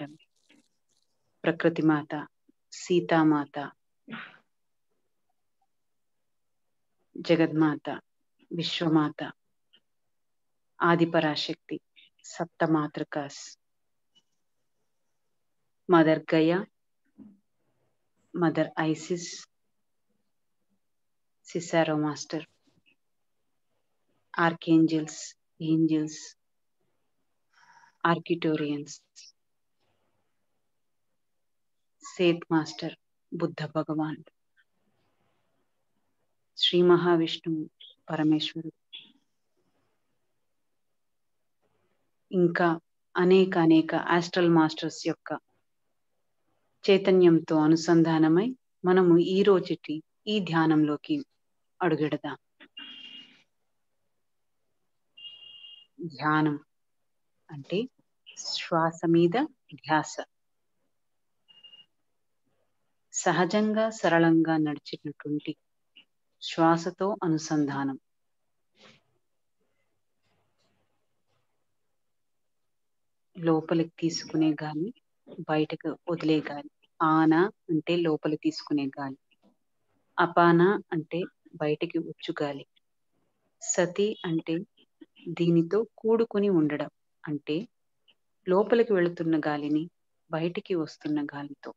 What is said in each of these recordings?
Madam. ప్రకృతి మాత, సీతామాత, జగన్మాత, విశ్వమాత, ఆదిపరాశక్తి, సప్తమాతృకాస్, మదర్ గయా, మదర్ ఐసిస్, సిసారో master, archangels, angels, Arcturians, Seth master, Buddha Bhagavan, Shri Mahavishnu, పరమేశ్వరుడు, ఇంకా అనేక ఆస్ట్రల్ మాస్టర్స్ యొక్క చైతన్యంతో అనుసంధానమై మనము ఈ రోజుటి ఈ ధ్యానంలోకి అడుగెడదాం. ధ్యానం అంటే శ్వాస మీద ధ్యాస. సహజంగా సరళంగా నడిచినటువంటి శ్వాసతో అనుసంధానం. లోపలికి తీసుకునే గాలి, బయటకు వదిలే గాలి. ఆన అంటే లోపలి తీసుకునే గాలి, అపాన అంటే బయటికి వచ్చు గాలి, సతి అంటే దీనితో కూడుకుని ఉండడం, అంటే లోపలికి వెళుతున్న గాలిని బయటికి వస్తున్న గాలితో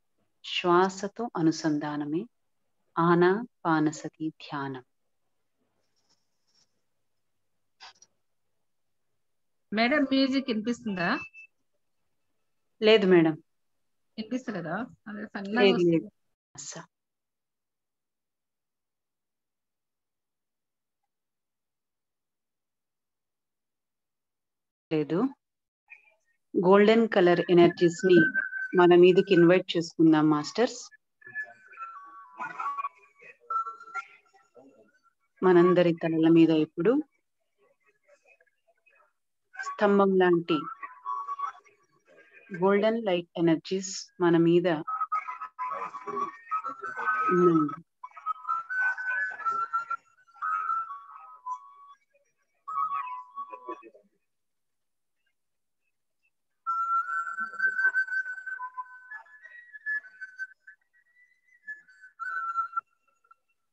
శ్వాసతో అనుసంధానమే ఆనాపానసతి ధ్యానం. మేడం మ్యూజిక్ వినిపిస్తుందా? లేదు మేడం, వినిపిస్తలేదా? అదే సన్నగా లేదు వస్తుంది. లేదు. లేదు. గోల్డెన్ కలర్ ఎనర్జీస్ ని మన మీదకి ఇన్వైట్ చేసుకుందాం మాస్టర్స్. మనందరి తలల మీద ఇప్పుడు స్తంభం లాంటి గోల్డెన్ లైట్ ఎనర్జీస్ మన మీద ఉన్నాయి.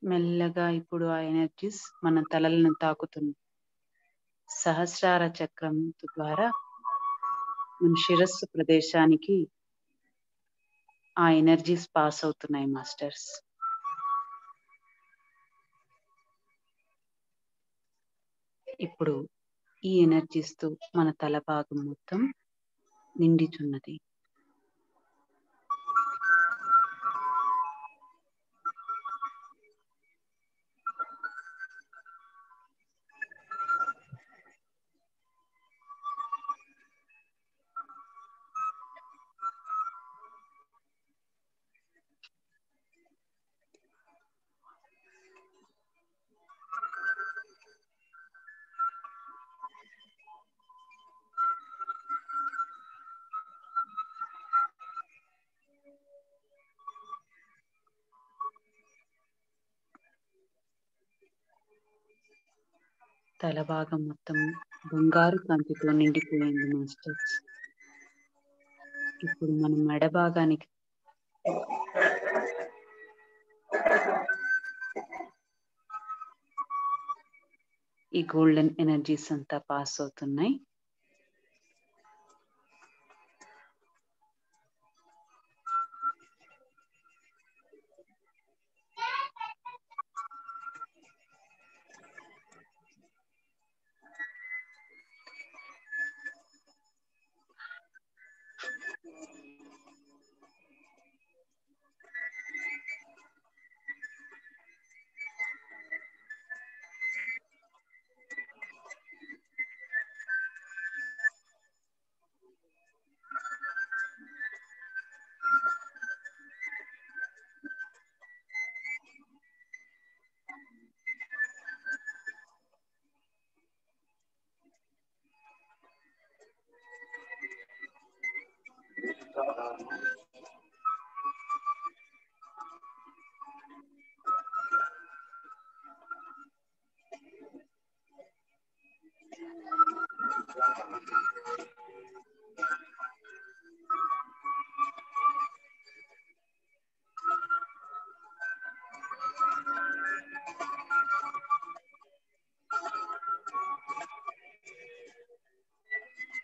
మెల్లగా ఇప్పుడు ఆ ఎనర్జీస్ మన తలలను తాకుతుంది. సహస్రార చక్రం ద్వారా మన శిరస్సు ప్రదేశానికి ఆ ఎనర్జీస్ పాస్ అవుతున్నాయి మాస్టర్స్. ఇప్పుడు ఈ ఎనర్జీస్ తో మన తల భాగం మొత్తం నిండిచున్నది. తల భాగం మొత్తం బంగారు కాంతితో నిండిపోయింది మాస్టర్స్. ఇప్పుడు మనం మెడ భాగానికి ఈ గోల్డెన్ ఎనర్జీస్ అంతా పాస్ అవుతున్నాయి.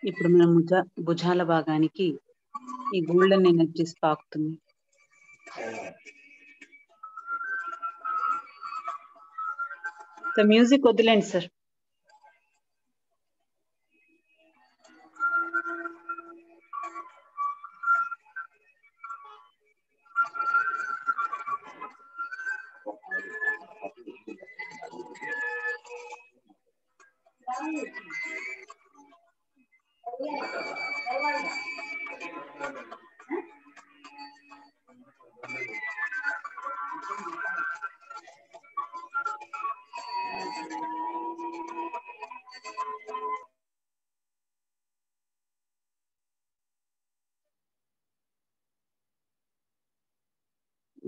ఇప్పుడు మన భుజాల భాగానికి ఈ గోల్డెన్ ఎనర్జీస్ పాకుతుంది. సార్ మ్యూజిక్ వదిలేండి సార్.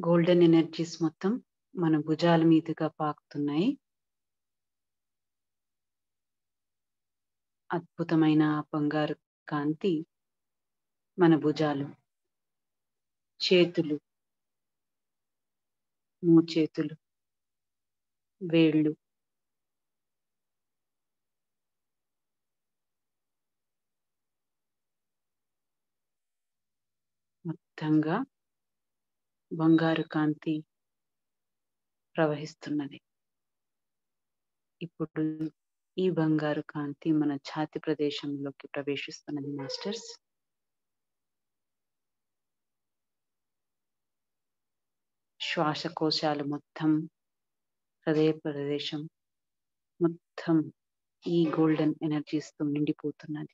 గోల్డెన్ ఎనర్జీస్ మొత్తం మన భుజాల మీదుగా పాకుతున్నాయి. అద్భుతమైన బంగారు కాంతి మన భుజాలు, చేతులు, మోచేతులు, వేళ్ళు, మొత్తంగా బంగారు కాంతి ప్రవహిస్తున్నది. ఇప్పుడు ఈ బంగారు కాంతి మన ఛాతి ప్రదేశంలోకి ప్రవేశిస్తున్నది మాస్టర్స్. శ్వాసకోశాలు మొత్తం, హృదయ ప్రదేశం మొత్తం ఈ గోల్డెన్ ఎనర్జీస్ తో నిండిపోతున్నది.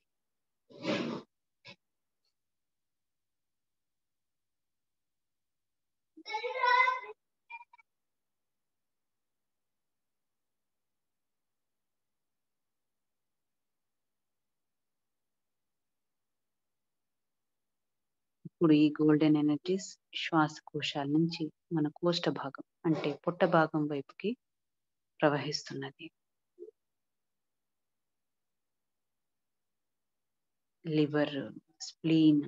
ఇప్పుడు ఈ గోల్డెన్ ఎనర్జీస్ శ్వాసకోశాల నుంచి మన కోష్ఠ భాగం అంటే పొట్ట భాగం వైపుకి ప్రవహిస్తున్నది. లివర్, స్ప్లీన్,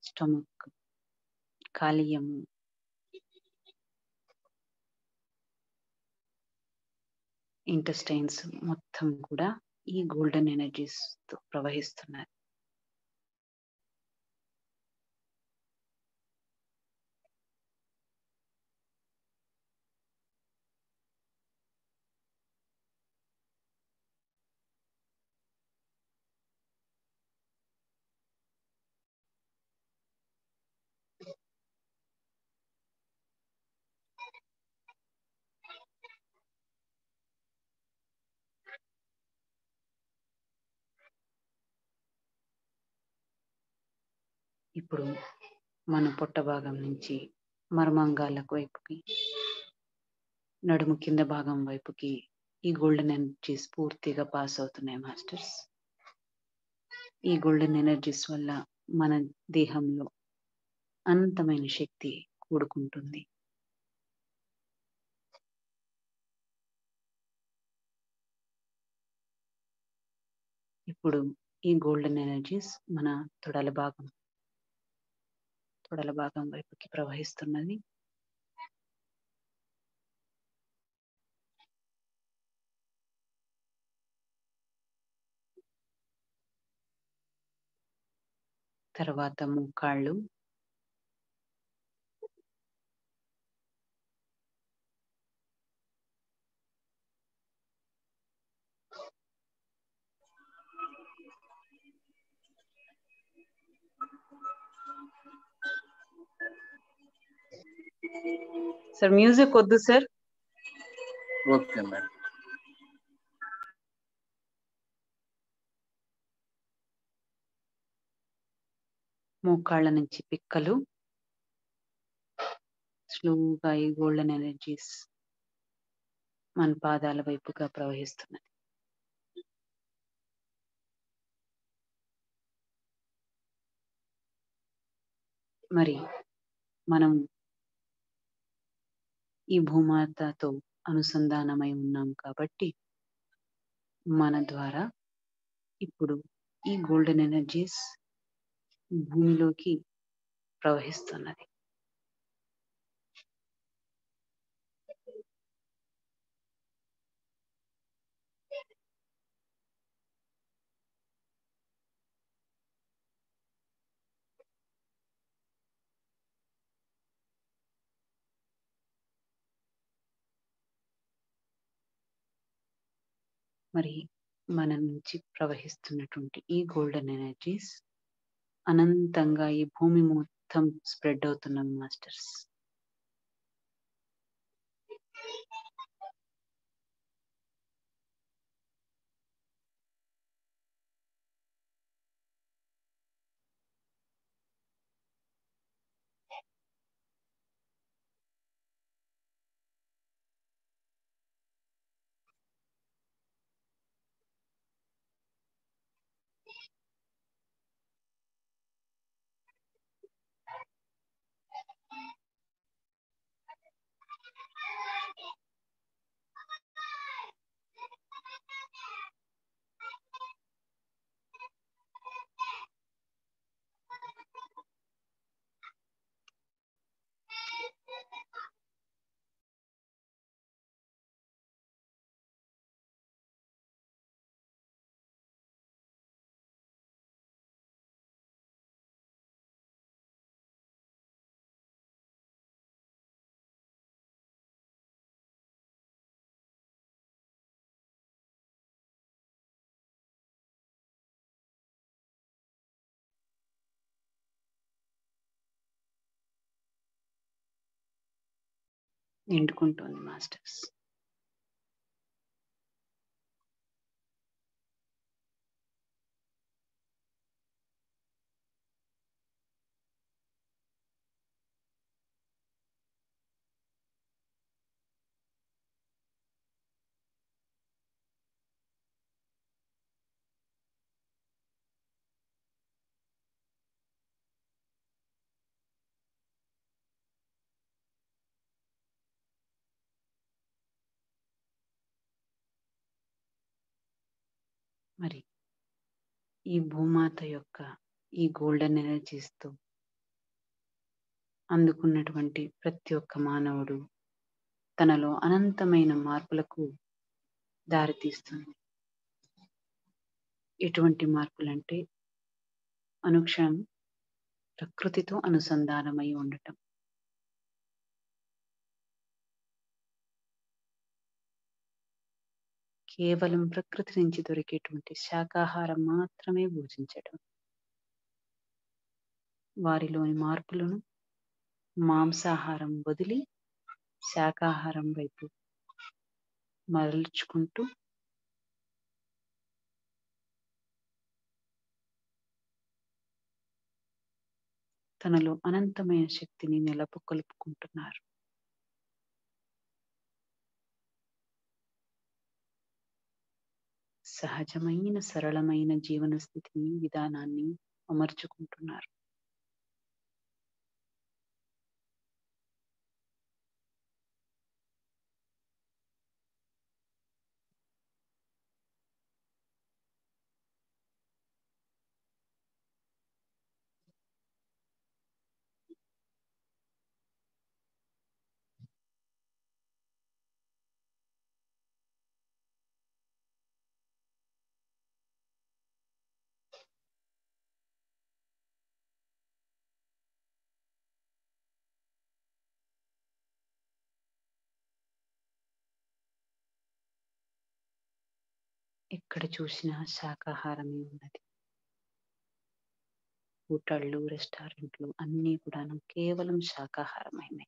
స్టమక్, కాలియము, ఇంటెస్టైన్స్ మొత్తం కూడా ఈ గోల్డెన్ ఎనర్జీస్ తో ప్రవహిస్తున్నది. ఇప్పుడు మన పొట్ట భాగం నుంచి మర్మాంగాలకు వైపుకి, నడుము కింద భాగం వైపుకి ఈ గోల్డెన్ ఎనర్జీస్ పూర్తిగా పాస్ అవుతున్నాయి మాస్టర్స్. ఈ గోల్డెన్ ఎనర్జీస్ వల్ల మన దేహంలో అనంతమైన శక్తి కూడుకుంటుంది. ఇప్పుడు ఈ గోల్డెన్ ఎనర్జీస్ మన తొడల భాగం వైపుకి ప్రవహిస్తున్నది. తర్వాత మోకాళ్ళు, సార్ మ్యూజిక్ వద్దు సార్. Okay madam. మోకాళ్ళ నుంచి పిక్కలు, స్లోగా ఈ గోల్డెన్ ఎనర్జీస్ మన పాదాల వైపుగా ప్రవహిస్తున్నది. మరి మనం ఈ భూమాతతో అనుసంధానమై ఉన్నాం కాబట్టి మన ద్వారా ఇప్పుడు ఈ గోల్డెన్ ఎనర్జీస్ భూమిలోకి ప్రవహిస్తున్నది. మరి మన నుంచి ప్రవహిస్తున్నటువంటి ఈ గోల్డెన్ ఎనర్జీస్ అనంతంగా ఈ భూమి మొత్తం స్ప్రెడ్ అవుతున్నాం మాస్టర్స్. నిండుకుంటోంది మాస్టర్స్. మరి ఈ భూమాత యొక్క ఈ గోల్డెన్ ఎనర్జీస్తో అందుకున్నటువంటి ప్రతి ఒక్క మానవుడు తనలో అనంతమైన మార్పులకు దారితీస్తుంది. ఎటువంటి మార్పులంటే అనుక్షణం ప్రకృతితో అనుసంధానమై ఉండటం, కేవలం ప్రకృతి నుంచి దొరికేటువంటి శాకాహారం మాత్రమే భుజించడం, వారిలోని మార్పులను మాంసాహారం వదిలి శాకాహారం వైపు మరల్చుకుంటూ తనలో అనంతమైన శక్తిని నెలకొల్పుకుంటున్నారు. సహజమైన సరళమైన జీవన స్థితిని విధానాన్ని అమర్చుకుంటున్నారు. ఎక్కడ చూసినా శాకాహారమే ఉన్నది. హోటళ్ళు, రెస్టారెంట్లు అన్నీ కూడాను కేవలం శాకాహారమైనవి.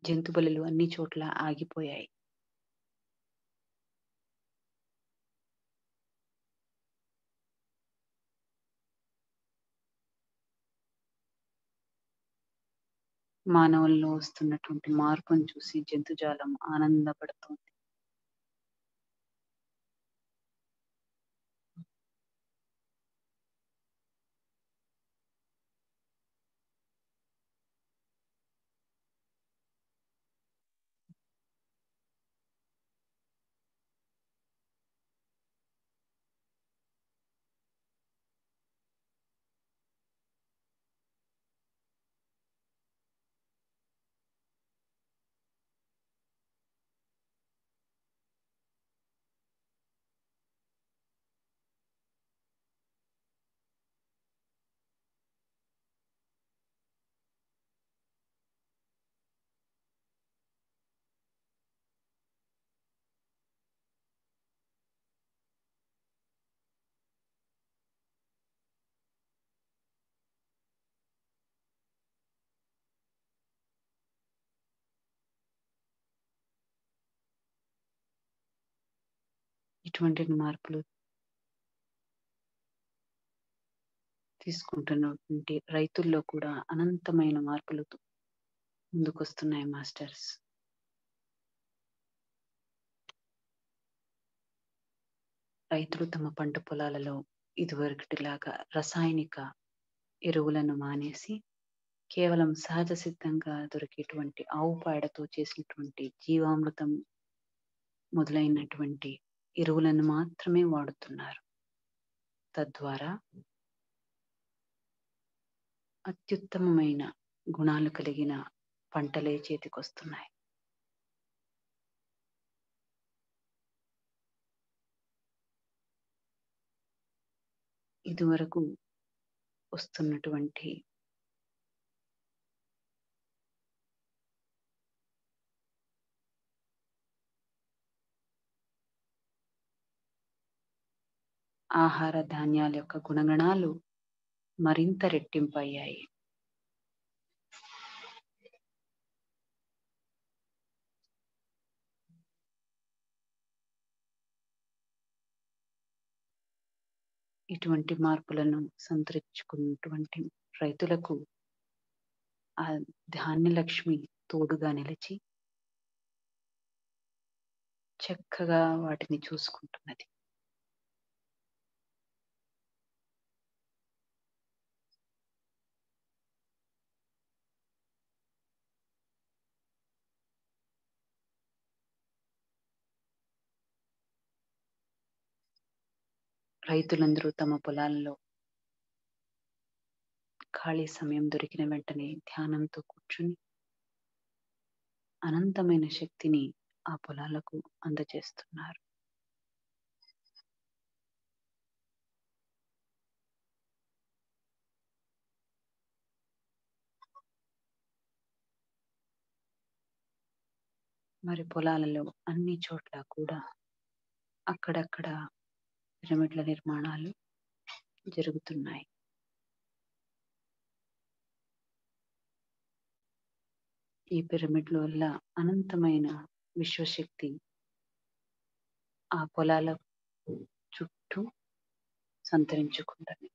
జంతు బలులు అన్ని చోట్ల ఆగిపోయాయి. మానవుల్లో వస్తున్నటువంటి మార్పును చూసి జంతుజాలం ఆనందపడుతోంది. ఇటువంటి మార్పులు తీసుకుంటున్నటువంటి రైతుల్లో కూడా అనంతమైన మార్పులు ముందుకొస్తున్నాయి మాస్టర్స్. రైతులు తమ పంట పొలాలలో ఇదివరకటిలాగా రసాయనిక ఎరువులను మానేసి కేవలం సహజ సిద్ధంగా దొరికేటువంటి ఆవు పేడతో చేసినటువంటి జీవామృతం మొదలైనటువంటి ఎరువులను మాత్రమే వాడుతున్నారు. తద్వారా అత్యుత్తమమైన గుణాలు కలిగిన పంటలే చేతికొస్తున్నాయి. ఇదివరకు వస్తున్నటువంటి ఆహార ధాన్యాల యొక్క గుణగణాలు మరింత రెట్టింపయ్యాయి. ఇటువంటి మార్పులను సంతరించుకున్నటువంటి రైతులకు ఆ ధాన్యలక్ష్మి తోడుగా నిలిచి చక్కగా వాటిని చూసుకుంటున్నది. రైతులందరూ తమ పొలాల్లో ఖాళీ సమయం దొరికిన వెంటనే ధ్యానంతో కూర్చుని అనంతమైన శక్తిని ఆ పొలాలకు అందజేస్తున్నారు. మరి పొలాలలో అన్ని చోట్ల కూడా అక్కడక్కడ పిరమిడ్ల నిర్మాణాలు జరుగుతున్నాయి. ఈ పిరమిడ్ల వల్ల అనంతమైన విశ్వశక్తి ఆ పొలాల చుట్టూ సంతరించుకుంటుంది.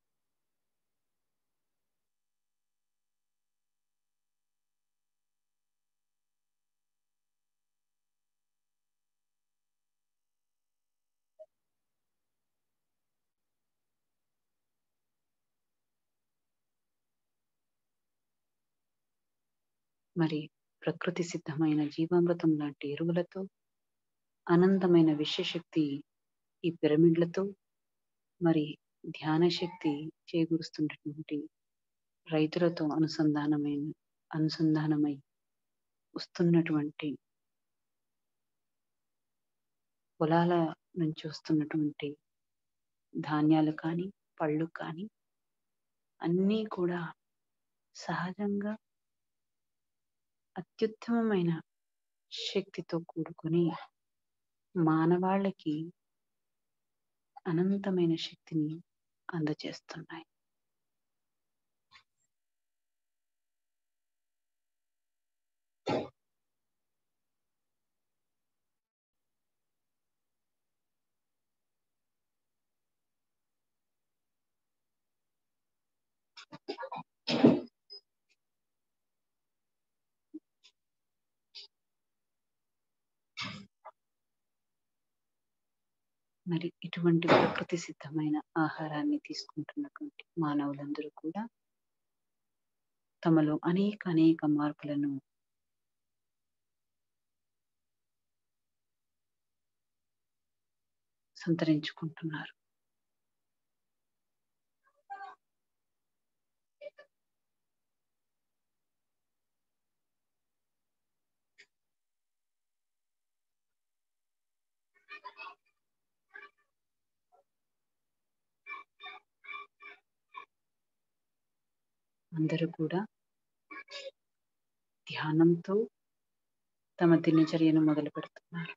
మరి ప్రకృతి సిద్ధమైన జీవామృతం లాంటి ఎరువులతో అనంతమైన విశ్వశక్తి ఈ పిరమిడ్లతో మరి ధ్యాన శక్తి చేకూరుస్తున్నటువంటి రైతులతో అనుసంధానమై వస్తున్నటువంటి పొలాల నుంచి వస్తున్నటువంటి ధాన్యాలు కానీ పళ్ళు కానీ అన్నీ కూడా సహజంగా అత్యుత్తమమైన శక్తితో కూడుకొని మానవాళికి అనంతమైన శక్తిని అందజేస్తున్నాయి. మరి ఇటువంటి ప్రకృతి సిద్ధమైన ఆహారాన్ని తీసుకుంటున్నటువంటి మానవులందరూ కూడా తమలో అనేక మార్పులను సంతరించుకుంటున్నారు. అందరూ కూడా ధ్యానంతో తమ దినచర్యను మొదలు పెడుతున్నారు.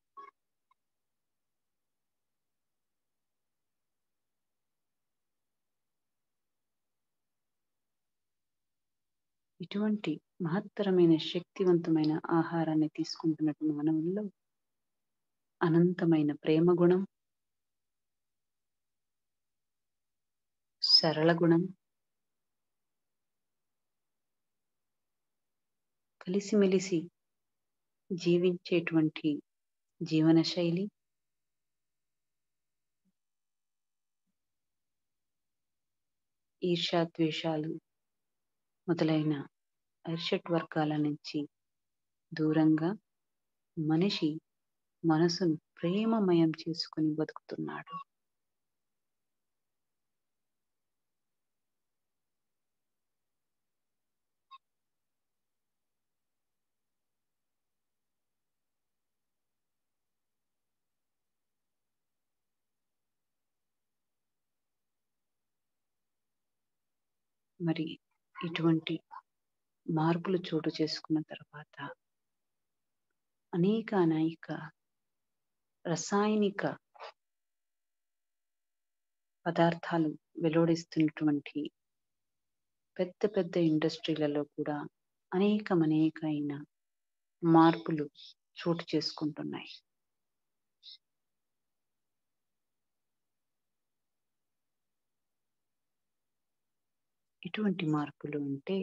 ఇటువంటి మహత్తరమైన శక్తివంతమైన ఆహారాన్ని తీసుకుంటున్నట్టు మానవుల్లో అనంతమైన ప్రేమ గుణం సరళ గుణం, కలిసిమెలిసి జీవించేటువంటి జీవన శైలి, ఈర్ష్యాద్వేషాలు మొదలైన అరిషట్ వర్గాల నుంచి దూరంగా మనిషి మనసును ప్రేమమయం చేసుకుని బతుకుతున్నాడు. మరి ఇటువంటి మార్పులు చోటు చేసుకున్న తర్వాత అనేక రసాయనిక పదార్థాలు వెలువడిస్తున్నటువంటి పెద్ద పెద్ద ఇండస్ట్రీలలో కూడా అనేకమైన మార్పులు చోటు చేసుకుంటున్నాయి. ఇటువంటి మార్పులు అంటే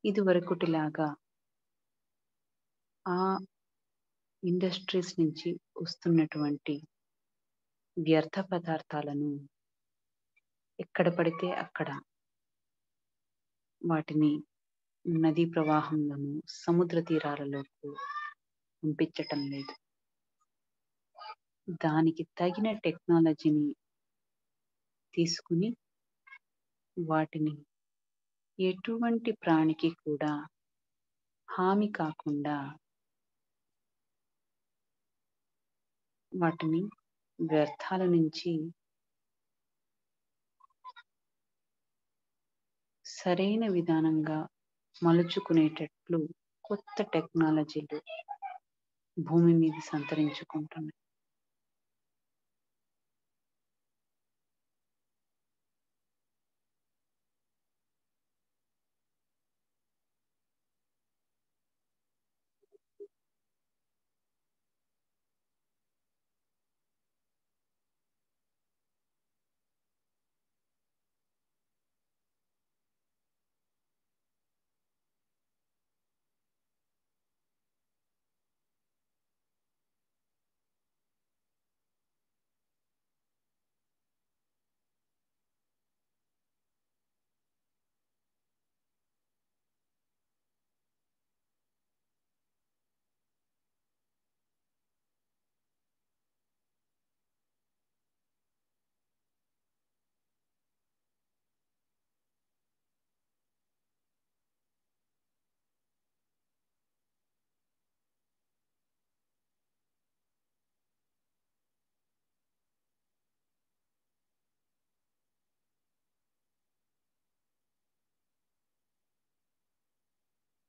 ఇదివరకుటిలాగా ఆ ఇండస్ట్రీస్ నుంచి వస్తున్నటువంటి వ్యర్థ పదార్థాలను ఎక్కడ పడితే అక్కడ వాటిని నదీ ప్రవాహంలోను సముద్ర తీరాలలోకి పంపించటం లేదు. దానికి తగిన టెక్నాలజీని తీసుకుని వాటిని ఎటువంటి ప్రాణికి కూడా హాని కాకుండా వాటిని వ్యర్థాల నుంచి సరైన విధానంగా మలుచుకునేటట్లు కొత్త టెక్నాలజీలు భూమి మీద సంతరించుకుంటున్నాయి.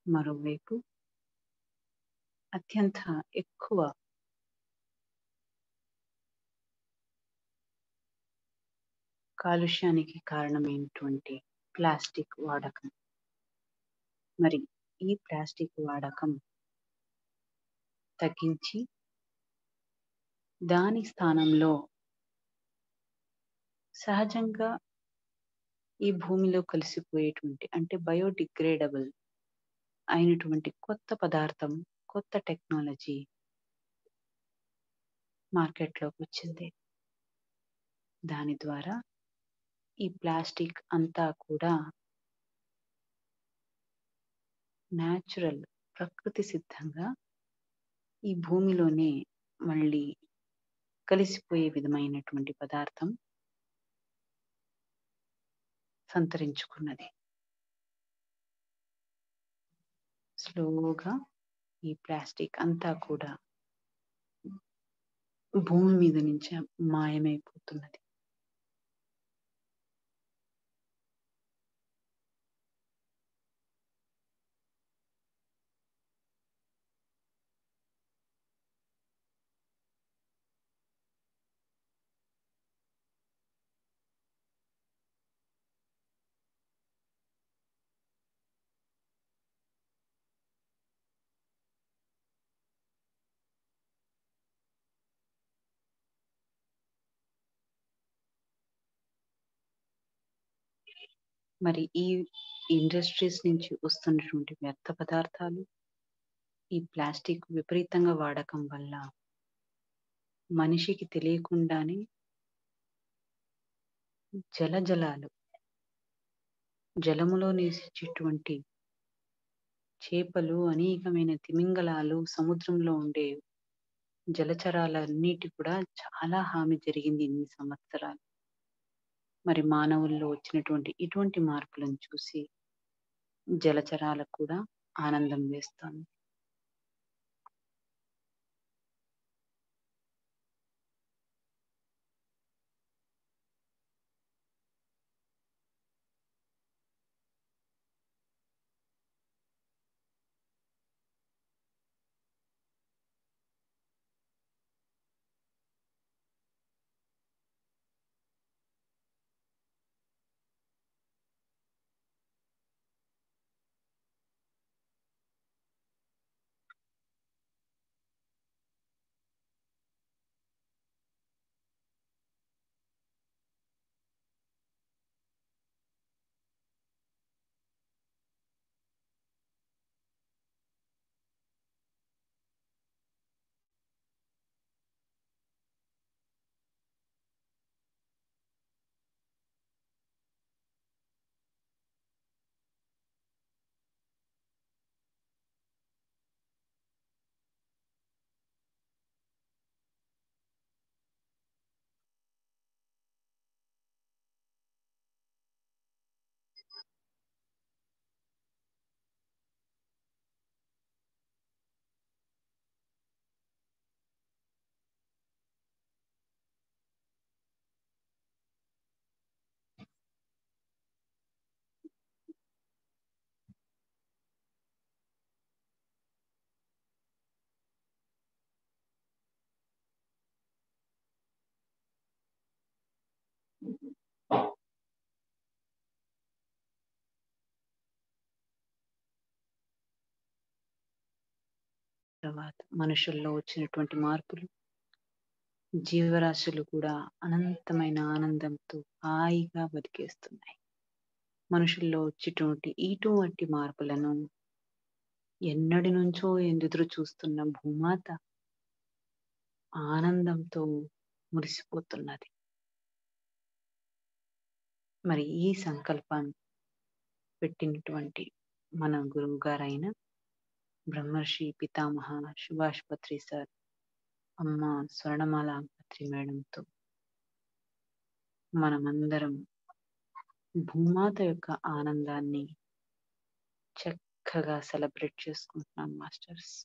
మరోవైపు అత్యంత ఎక్కువ కాలుష్యానికి కారణమైనటువంటి ప్లాస్టిక్ వాడకం. మరి ఈ ప్లాస్టిక్ వాడకం తగ్గించి దాని స్థానంలో సహజంగా ఈ భూమిలో కలిసిపోయేటువంటి అంటే బయోడిగ్రేడబుల్ అయినటువంటి కొత్త పదార్థం, కొత్త టెక్నాలజీ మార్కెట్లోకి వచ్చింది. దాని ద్వారా ఈ ప్లాస్టిక్ అంతా కూడా న్యాచురల్, ప్రకృతి సిద్ధంగా ఈ భూమిలోనే మళ్ళీ కలిసిపోయే విధమైనటువంటి పదార్థం సంతరించుకున్నది. స్లోగా ఈ ప్లాస్టిక్ అంతా కూడా భూమి మీద నుంచి మాయమైపోతున్నది. మరి ఈ ఇండస్ట్రీస్ నుంచి వస్తున్నటువంటి వ్యర్థ పదార్థాలు, ఈ ప్లాస్టిక్ విపరీతంగా వాడకం వల్ల మనిషికి తెలియకుండానే జలజలాలు, జలములో నివసించేటువంటి చేపలు, అనేకమైన తిమింగలాలు, సముద్రంలో ఉండే జలచరాలన్నిటి కూడా చాలా హాని జరిగింది ఇన్ని సంవత్సరాలు. మరి మానవుల్లో వచ్చినటువంటి ఇటువంటి మార్పులను చూసి జలచరాలకు కూడా ఆనందం వేస్తోంది. తర్వాత మనుషుల్లో వచ్చినటువంటి మార్పులు, జీవరాశులు కూడా అనంతమైన ఆనందంతో హాయిగా బతికేస్తున్నాయి. మనుషుల్లో వచ్చేటువంటి ఇటువంటి మార్పులను ఎన్నడి నుంచో ఎదురు చూస్తున్న భూమాత ఆనందంతో మురిసిపోతున్నది. మరి ఈ సంకల్పాన్ని పెట్టినటువంటి మన గురువు గారైన బ్రహ్మర్షి పితామహ సుభాష్ పత్రి సార్, అమ్మ స్వర్ణమాల పత్రి మేడంతో మనమందరం భూమాత యొక్క ఆనందాన్ని చక్కగా సెలబ్రేట్ చేసుకుంటున్నాం మాస్టర్స్.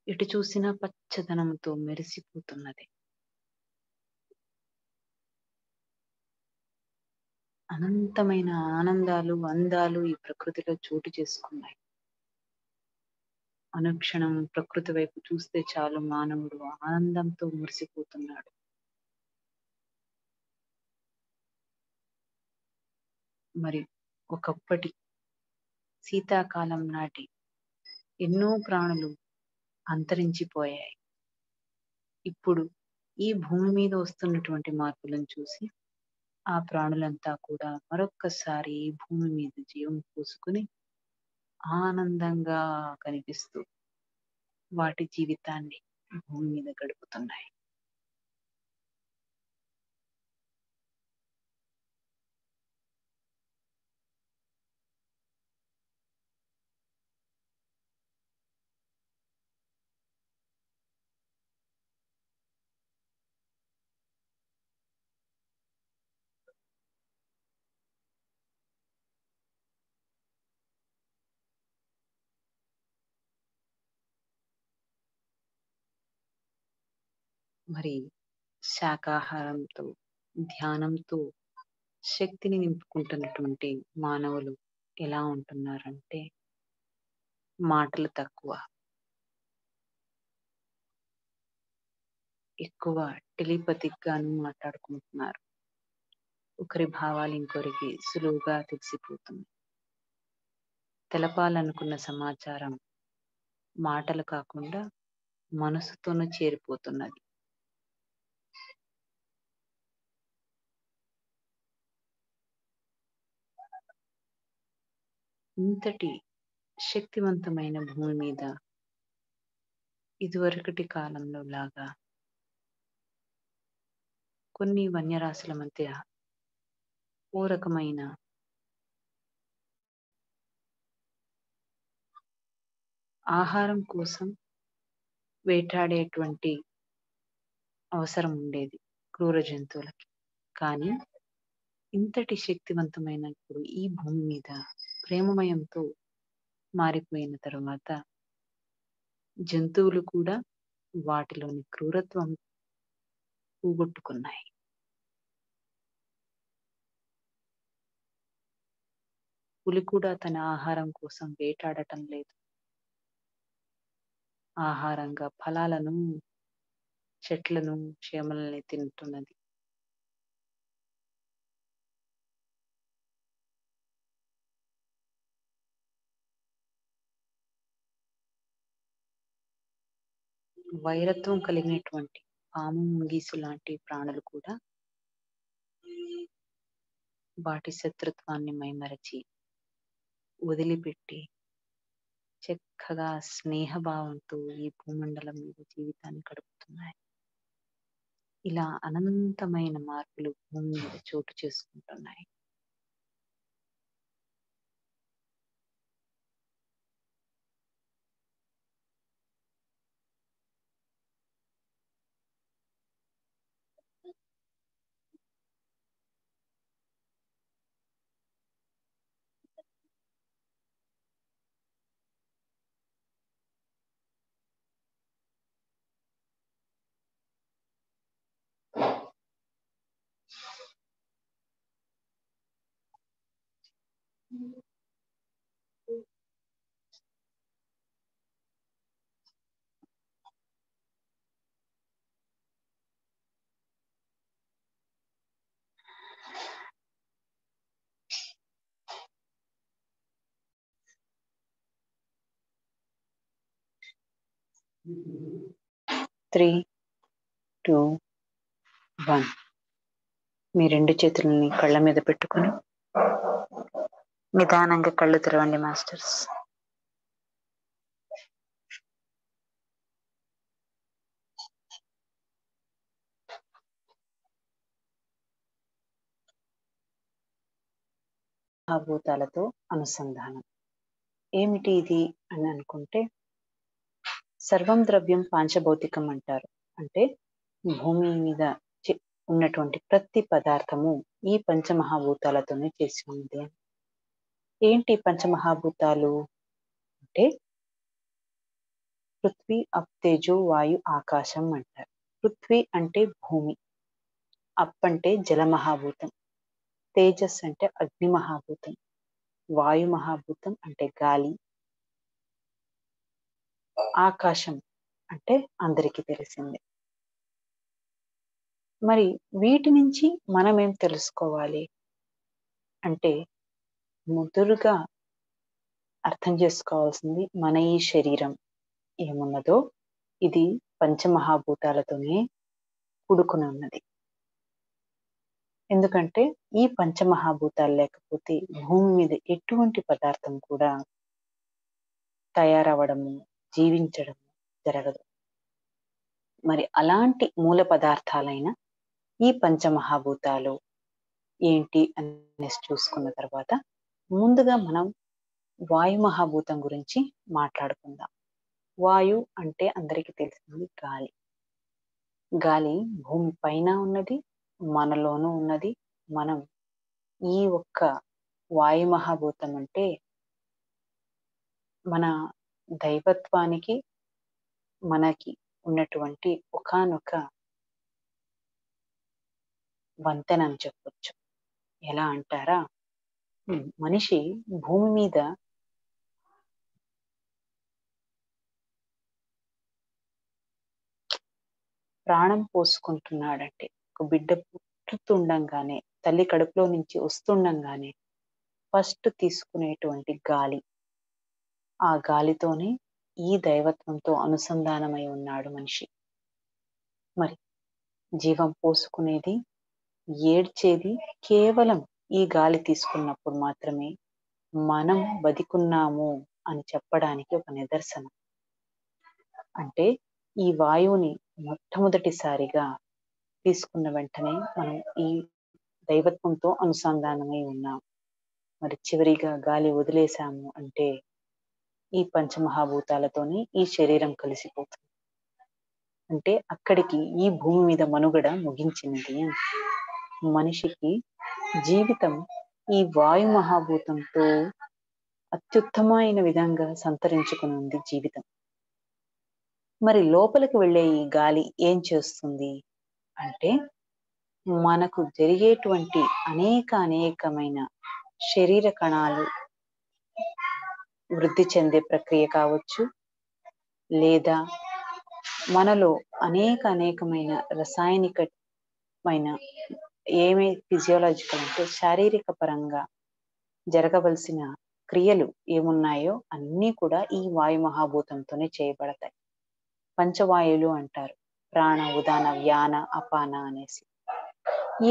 ఎటు చూసినా పచ్చదనంతో మెరిసిపోతున్నది. అనంతమైన ఆనందాలు, అందాలు ఈ ప్రకృతిలో చోటు చేసుకున్నాయి. అనుక్షణం ప్రకృతి వైపు చూస్తే చాలు మానవుడు ఆనందంతో మురిసిపోతున్నాడు. మరి ఒకప్పటి శీతాకాలం నాటి ఎన్నో ప్రాణులు అంతరించిపోయాయి. ఇప్పుడు ఈ భూమి మీద వస్తున్నటువంటి మార్పులను చూసి ఆ ప్రాణులంతా కూడా మరొక్కసారి ఈ భూమి మీద జీవం పోసుకుని ఆనందంగా కనిపిస్తూ వాటి జీవితాన్ని భూమి మీద గడుపుతున్నాయి. మరి శాకాహారంతో, ధ్యానంతో శక్తిని నింపుకుంటున్నటువంటి మానవులు ఎలా ఉంటున్నారంటే మాటలు తక్కువ, ఎక్కువ టెలిపతిక్ గాను మాట్లాడుకుంటున్నారు. ఒకరి భావాలు ఇంకొరికి సులువుగా తెలిసిపోతుంది. తెలపాలనుకున్న సమాచారం మాటలు కాకుండా మనసుతోనూ చేరిపోతున్నది. ఇంతటి శక్తివంతమైన భూమి మీద ఇదివరకటి కాలంలో లాగా కొన్ని వన్యరాశుల మధ్య ఓ రకమైన ఆహారం కోసం వేటాడేటువంటి అవసరం ఉండేది క్రూర జంతువులకి. కానీ ఇంతటి శక్తివంతమైన ఇప్పుడు ఈ భూమి మీద ప్రేమమయంతో మారిపోయిన తరువాత జంతువులు కూడా వాటిలోని క్రూరత్వం పోగొట్టుకున్నాయి. పులి కూడా తన ఆహారం కోసం వేటాడటం లేదు. ఆహారంగా ఫలాలను, చెట్లను, చేమలని తింటున్నది. వైరత్వం కలిగినటువంటి పాము, ముంగీసు లాంటి ప్రాణులు కూడా వాటి శత్రుత్వాన్ని మైమరచి వదిలిపెట్టి చక్కగా స్నేహభావంతో ఈ భూమండలం మీద జీవితాన్ని గడుపుతున్నాయి. ఇలా అనంతమైన మార్పులు భూమి మీద చోటు చేసుకుంటున్నాయి. త్రీ, 2, 1. మీ రెండు చేతులని కళ్ళ మీద పెట్టుకుని నిదానంగా కళ్ళు తెరవండి మాస్టర్స్. భూతాలతో అనుసంధానం ఏమిటి ఇది అని అనుకుంటే, సర్వం ద్రవ్యం పాంచభౌతికం అంటారు. అంటే భూమి మీద ఉన్నటువంటి ప్రతి పదార్థము ఈ పంచమహాభూతాలతోనే చేసి ఉంది. ఏంటి పంచమహాభూతాలు అంటే పృథ్వీ, అప్, తేజో, వాయు, ఆకాశం అంటారు. పృథ్వీ అంటే భూమి, అప్ అంటే జల మహాభూతం, తేజస్ అంటే అగ్ని మహాభూతం, వాయు మహాభూతం అంటే గాలి, ఆకాశం అంటే అందరికీ తెలిసిందే. మరి వీటి నుంచి మనం ఏం తెలుసుకోవాలి అంటే, మొదలుగా అర్థం చేసుకోవాల్సింది మన ఈ శరీరం ఏమున్నదో ఇది పంచమహాభూతాలతోనే కూడుకుని ఉన్నది. ఎందుకంటే ఈ పంచమహాభూతాలు లేకపోతే భూమి మీద ఎటువంటి పదార్థం కూడా తయారవడము, జీవించడము జరగదు. మరి అలాంటి మూల పదార్థాలైన ఈ పంచమహాభూతాలు ఏంటి అనేసి చూసుకున్న తర్వాత ముందుగా మనం వాయు మహాభూతం గురించి మాట్లాడుకుందాం. వాయు అంటే అందరికీ తెలిసింది గాలి. గాలి భూమి పైన ఉన్నది, మనలోనూ ఉన్నది. మనం ఈ ఒక్క వాయు మహాభూతం అంటే మన దైవత్వానికి మనకి ఉన్నటువంటి ఒకానొక వంతెన అని చెప్పొచ్చు. ఎలా అంటారా, మనిషి భూమి మీద ప్రాణం పోసుకుంటున్నాడంటే, ఒక బిడ్డ పుట్టుతుండగానే, తల్లి కడుపులో నుంచి వస్తుండగానే ఫస్ట్ తీసుకునేటువంటి గాలి, ఆ గాలితోనే ఈ దైవత్వంతో అనుసంధానమై ఉన్నాడు మనిషి. మరి జీవం పోసుకునేది, ఏడ్చేది కేవలం ఈ గాలి తీసుకున్నప్పుడు మాత్రమే మనం బతికున్నాము అని చెప్పడానికి ఒక నిదర్శనం. అంటే ఈ వాయువుని మొట్టమొదటిసారిగా తీసుకున్న వెంటనే మనం ఈ దైవత్వంతో అనుసంధానమై ఉన్నాం. మరి చివరిగా గాలి వదిలేశాము అంటే ఈ పంచమహాభూతాలతోని ఈ శరీరం కలిసిపోతుంది. అంటే అక్కడికి ఈ భూమి మీద మనుగడ ముగించినది అని. మనిషికి జీవితం ఈ వాయు మహాభూతంతో అత్యుత్తమైన విధంగా సంతరించుకుని ఉంది జీవితం. మరి లోపలికి వెళ్ళే ఈ గాలి ఏం చేస్తుంది అంటే, మనకు జరిగేటువంటి అనేకమైన శరీర కణాలు వృద్ధి చెందే ప్రక్రియ కావచ్చు, లేదా మనలో అనేకమైన రసాయనికమైన ఏమి ఫిజియోలాజికల్ అంటే శారీరక పరంగా జరగవలసిన క్రియలు ఏమున్నాయో అన్నీ కూడా ఈ వాయు మహాభూతంతోనే చేయబడతాయి. పంచవాయువులు అంటారు, ప్రాణ, ఉదాన, వ్యాన, అపాన అనేసి.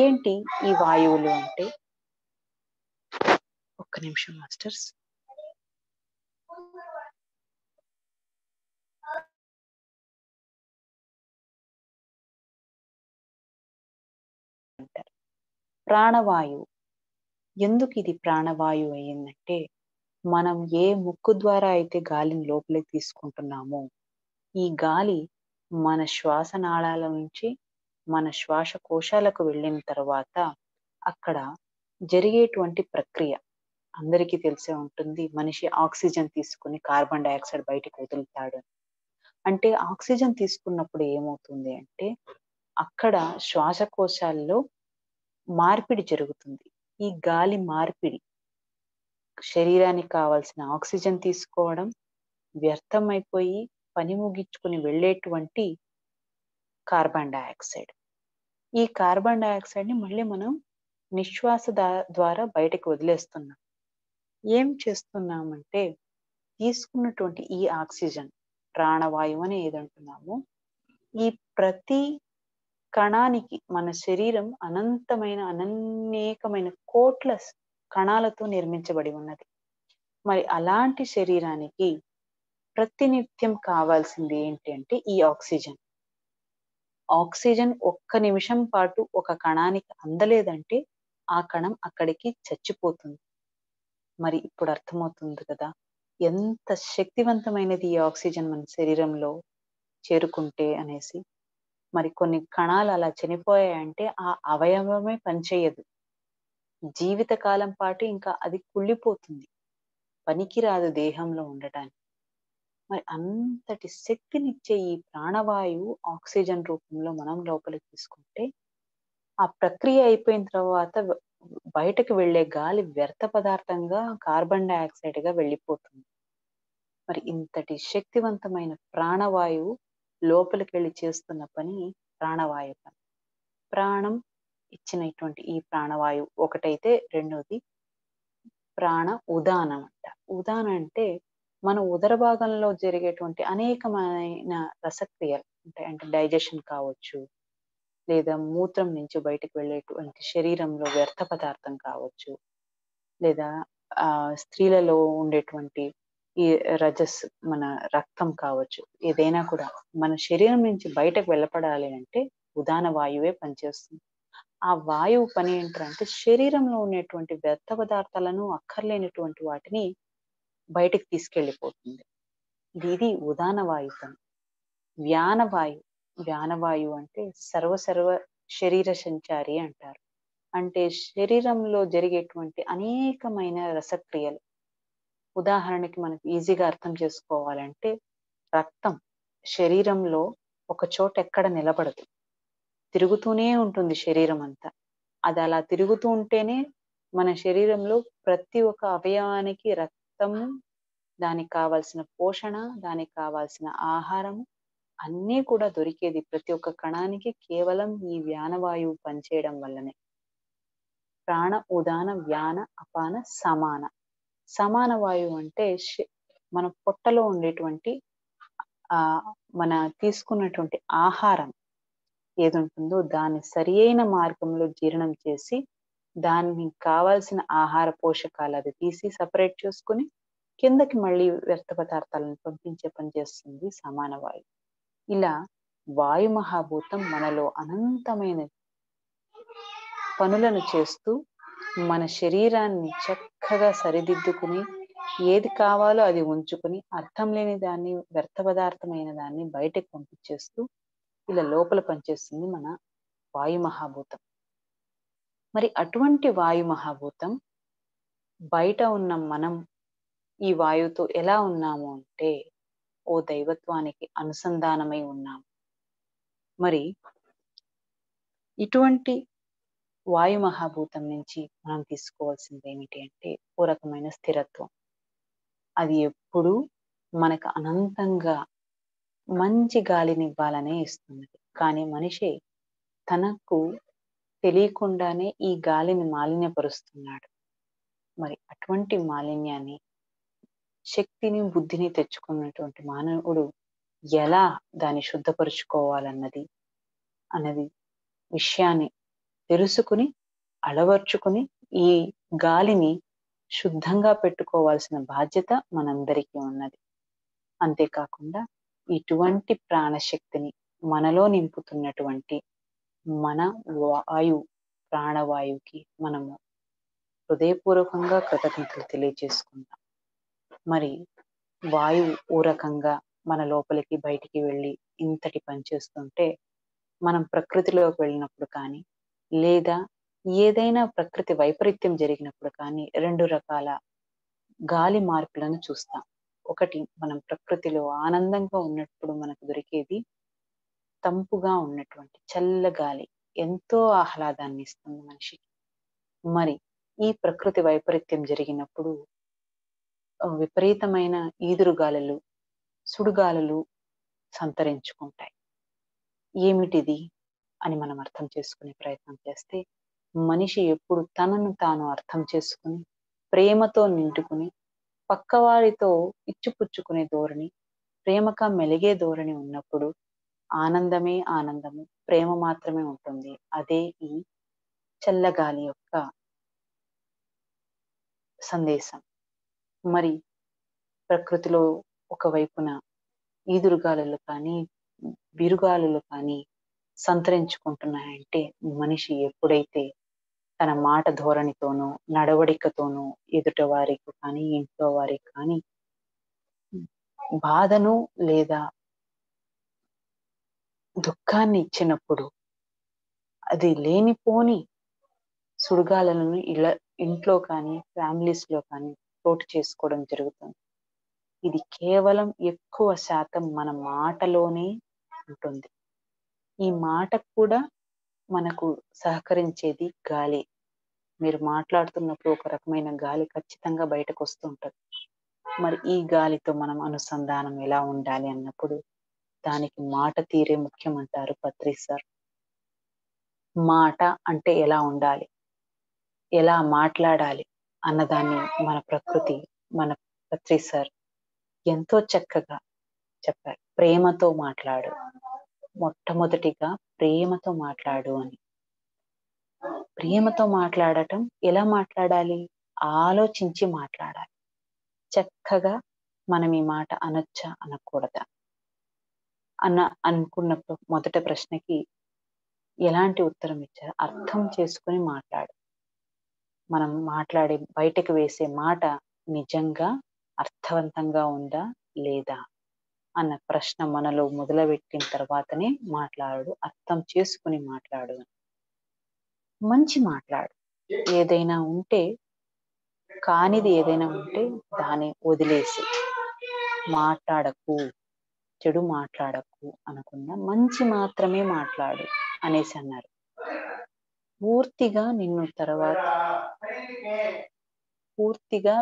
ఏంటి ఈ వాయువులు అంటే, ఒక్క నిమిషం మాస్టర్స్. అంటారు ప్రాణవాయువు. ఎందుకు ఇది ప్రాణవాయువు అయ్యిందంటే, మనం ఏ ముక్కు ద్వారా అయితే గాలిని లోపలికి తీసుకుంటున్నామో, ఈ గాలి మన శ్వాసనాళాల నుంచి మన శ్వాసకోశాలకు వెళ్ళిన తర్వాత అక్కడ జరిగేటువంటి ప్రక్రియ అందరికీ తెలిసే ఉంటుంది. మనిషి ఆక్సిజన్ తీసుకుని కార్బన్ డైఆక్సైడ్ బయటకు వదులుతాడు. అంటే ఆక్సిజన్ తీసుకున్నప్పుడు ఏమవుతుంది అంటే, అక్కడ శ్వాసకోశాల్లో మార్పిడి జరుగుతుంది. ఈ గాలి మార్పిడి శరీరానికి కావాల్సిన ఆక్సిజన్ తీసుకోవడం వ్యర్థమైపోయి పని ముగించుకుని వెళ్ళేటువంటి కార్బన్ డైఆక్సైడ్. ఈ కార్బన్ డైఆక్సైడ్ ని మళ్ళీ మనం నిశ్వాస ద్వారా బయటకు వదిలేస్తున్నాం. ఏం చేస్తున్నామంటే, తీసుకున్నటువంటి ఈ ఆక్సిజన్, ప్రాణవాయువు అని ఏదంటున్నామో, ఈ ప్రతి కణానికి మన శరీరం అనేకమైన కోట్ల కణాలతో నిర్మించబడి ఉన్నది. మరి అలాంటి శరీరానికి ప్రతినిత్యం కావాల్సింది ఏంటి అంటే ఈ ఆక్సిజన్. ఆక్సిజన్ ఒక్క నిమిషం పాటు ఒక కణానికి అందలేదంటే ఆ కణం అక్కడికి చచ్చిపోతుంది. మరి ఇప్పుడు అర్థమవుతుంది కదా ఎంత శక్తివంతమైనది ఈ ఆక్సిజన్ మన శరీరంలో చేరుకుంటే అనేసి. మరి కొన్ని కణాలు అలా చనిపోయాయంటే ఆ అవయవమే పనిచేయదు, జీవితకాలం పాటు ఇంకా అది కుళ్ళిపోతుంది, పనికిరాదు దేహంలో ఉండటానికి. మరి అంతటి శక్తినిచ్చే ఈ ప్రాణవాయువు ఆక్సిజన్ రూపంలో మనం లోపలికి తీసుకుంటే, ఆ ప్రక్రియ అయిపోయిన తర్వాత బయటకు వెళ్ళే గాలి వ్యర్థ పదార్థంగా కార్బన్ డైఆక్సైడ్ గా వెళ్ళిపోతుంది. మరి ఇంతటి శక్తివంతమైన ప్రాణవాయువు లోపలికి వెళ్ళి చేస్తున్న పని ప్రాణవాయువు పని. ప్రాణం ఇచ్చినటువంటి ఈ ప్రాణవాయువు ఒకటైతే, రెండోది ప్రాణ ఉదానం అంట. ఉదానం అంటే మన ఉదర భాగంలో జరిగేటువంటి అనేకమైన రసక్రియలు ఉంటాయి. అంటే డైజెషన్ కావచ్చు, లేదా మూత్రం నుంచి బయటకు వెళ్ళేటువంటి శరీరంలో వ్యర్థ పదార్థం కావచ్చు, లేదా స్త్రీలలో ఉండేటువంటి ఈ రజస్ మన రక్తం కావచ్చు, ఏదైనా కూడా మన శరీరం నుంచి బయటకు వెళ్ళపడాలి అంటే ఉదాన వాయువే పనిచేస్తుంది. ఆ వాయువు పని ఏంటంటే శరీరంలో ఉండేటువంటి వ్యర్థ పదార్థాలను, అక్కర్లేనటువంటి వాటిని బయటకు తీసుకెళ్ళిపోతుంది. ఇది ఉదాన వాయు పని. వ్యానవాయు. వ్యానవాయు అంటే సర్వ శరీర సంచారి అంటారు. అంటే శరీరంలో జరిగేటువంటి అనేకమైన రసక్రియలు. ఉదాహరణకి మనకు ఈజీగా అర్థం చేసుకోవాలంటే, రక్తం శరీరంలో ఒక చోట ఎక్కడ నిలబడదు, తిరుగుతూనే ఉంటుంది శరీరం అంతా. అది అలా తిరుగుతూ ఉంటేనే మన శరీరంలో ప్రతి ఒక్క అవయవానికి రక్తము, దానికి కావాల్సిన పోషణ, దానికి కావాల్సిన ఆహారం అన్నీ కూడా దొరికేది ప్రతి ఒక్క కణానికి కేవలం ఈ వ్యానవాయువు పనిచేయడం వల్లనే. ప్రాణ ఉదాన వ్యాన అపాన సమాన. సమాన వాయువు అంటే మన పొట్టలో ఉండేటువంటి మన తీసుకున్నటువంటి ఆహారం ఏది ఉంటుందో దాన్ని సరి అయిన మార్గంలో జీర్ణం చేసి దానికి కావాల్సిన ఆహార పోషకాలు అది తీసి సపరేట్ చేసుకుని కిందకి మళ్ళీ వ్యర్థ పదార్థాలను పంపించే పని చేస్తుంది సమాన వాయువు. ఇలా వాయు మహాభూతం మనలో అనంతమైన పనులను చేస్తూ మన శరీరాన్ని చక్కగా సరిదిద్దుకుని ఏది కావాలో అది ఉంచుకుని అర్థం లేని దాన్ని, వ్యర్థ పదార్థమైన దాన్ని బయటకు పంపించేస్తూ ఇలా లోపల పనిచేస్తుంది మన వాయు మహాభూతం. మరి అటువంటి వాయు మహాభూతం బయట ఉన్న మనం ఈ వాయువుతో ఎలా ఉన్నాము అంటే ఓ దైవత్వానికి అనుసంధానమై ఉన్నాము. మరి ఇటువంటి వాయు మహాభూతం నుంచి మనం తీసుకోవాల్సింది ఏమిటి అంటే ఓ రకమైన స్థిరత్వం. అది ఎప్పుడూ మనకు అనంతంగా మంచి గాలిని ఇవ్వాలనే ఇస్తున్నది. కానీ మనిషి తనకు తెలియకుండానే ఈ గాలిని మాలిన్యపరుస్తున్నాడు. మరి అటువంటి మాలిన్యాన్ని, శక్తిని, బుద్ధిని తెచ్చుకున్నటువంటి మానవుడు ఎలా దాన్ని శుద్ధపరుచుకోవాలన్నది విషయాన్ని తెలుసుకుని అలవర్చుకుని ఈ గాలిని శుద్ధంగా పెట్టుకోవాల్సిన బాధ్యత మనందరికీ ఉన్నది. అంతేకాకుండా ఇటువంటి ప్రాణశక్తిని మనలో నింపుతున్నటువంటి మన ప్రాణవాయువుకి మనము హృదయపూర్వకంగా కృతజ్ఞతలు తెలియజేసుకుందాం. మరి వాయువు ఓ రకంగా మన లోపలికి బయటికి వెళ్ళి ఇంతటి పని చేస్తుంటే మనం ప్రకృతిలోకి వెళ్ళినప్పుడు కానీ లేదా ఏదైనా ప్రకృతి వైపరీత్యం జరిగినప్పుడు కానీ 2 రకాల గాలి మార్పులను చూస్తాం. ఒకటి, మనం ప్రకృతిలో ఆనందంగా ఉన్నప్పుడు మనకు దొరికేది తంపుగా ఉన్నటువంటి చల్లగాలి, ఎంతో ఆహ్లాదాన్ని ఇస్తుంది మనిషికి. మరి ఈ ప్రకృతి వైపరీత్యం జరిగినప్పుడు విపరీతమైన ఈదురుగాలులు, సుడుగాలులు సంతరించుకుంటాయి. ఏమిటిది అని మనం అర్థం చేసుకునే ప్రయత్నం చేస్తే మనిషి ఎప్పుడు తనను తాను అర్థం చేసుకుని ప్రేమతో నిండుకుని పక్కవారితో ఇచ్చిపుచ్చుకునే ధోరణి, ప్రేమగా మెలిగే ధోరణి ఉన్నప్పుడు ఆనందమే ఆనందము, ప్రేమ మాత్రమే ఉంటుంది. అదే ఈ చల్లగాలి యొక్క సందేశం. మరి ప్రకృతిలో ఒకవైపున ఈదురుగాలులు కానీ బిరుగాలులు కానీ సంతరించుకుంటున్నాయంటే మనిషి ఎప్పుడైతే తన మాట ధోరణితోనూ నడవడికతోనూ ఎదుట వారికి కానీ ఇంట్లో వారికి కానీ బాధను లేదా దుఃఖాన్ని ఇచ్చినప్పుడు అది లేనిపోని సుడిగాలను ఇంట్లో కానీ ఫ్యామిలీస్ లో కానీ చోటు చేసుకోవడం జరుగుతుంది. ఇది కేవలం ఎక్కువ శాతం మన మాటలోనే ఉంటుంది. ఈ మాట కూడా మనకు సహకరించేది గాలి. మీరు మాట్లాడుతున్నప్పుడు ఒక రకమైన గాలి ఖచ్చితంగా బయటకు వస్తుంటది. మరి ఈ గాలితో మనం అనుసంధానం ఎలా ఉండాలి అన్నప్పుడు దానికి మాట తీరే ముఖ్యమంటారు పత్రి సార్. మాట అంటే ఎలా ఉండాలి, ఎలా మాట్లాడాలి అన్నదాన్ని మన ప్రకృతి, మన పత్రి సార్ ఎంతో చక్కగా చెప్పారు. ప్రేమతో మాట్లాడు, మొట్టమొదటిగా ప్రేమతో మాట్లాడు అని. ప్రేమతో మాట్లాడటం ఎలా మాట్లాడాలి? ఆలోచించి మాట్లాడాలి. చక్కగా మనం ఈ మాట అనొచ్చా అనకూడదా అనుకున్నప్పుడు మొదటి ప్రశ్నకి ఎలాంటి ఉత్తరం ఇచ్చారు? అర్థం చేసుకుని మాట్లాడు. మనం మాట్లాడే బయటకు వేసే మాట నిజంగా అర్థవంతంగా ఉందా లేదా అన్న ప్రశ్న మనలో మొదలుపెట్టిన తర్వాతనే మాట్లాడు, అర్థం చేసుకుని మాట్లాడు. మంచి మాట్లాడు. ఏదైనా ఉంటే కానిది ఏదైనా ఉంటే దాన్ని వదిలేసి మాట్లాడకు, చెడు మాట్లాడకు అనకుండా మంచి మాత్రమే మాట్లాడు అనేసి అన్నారు. పూర్తిగా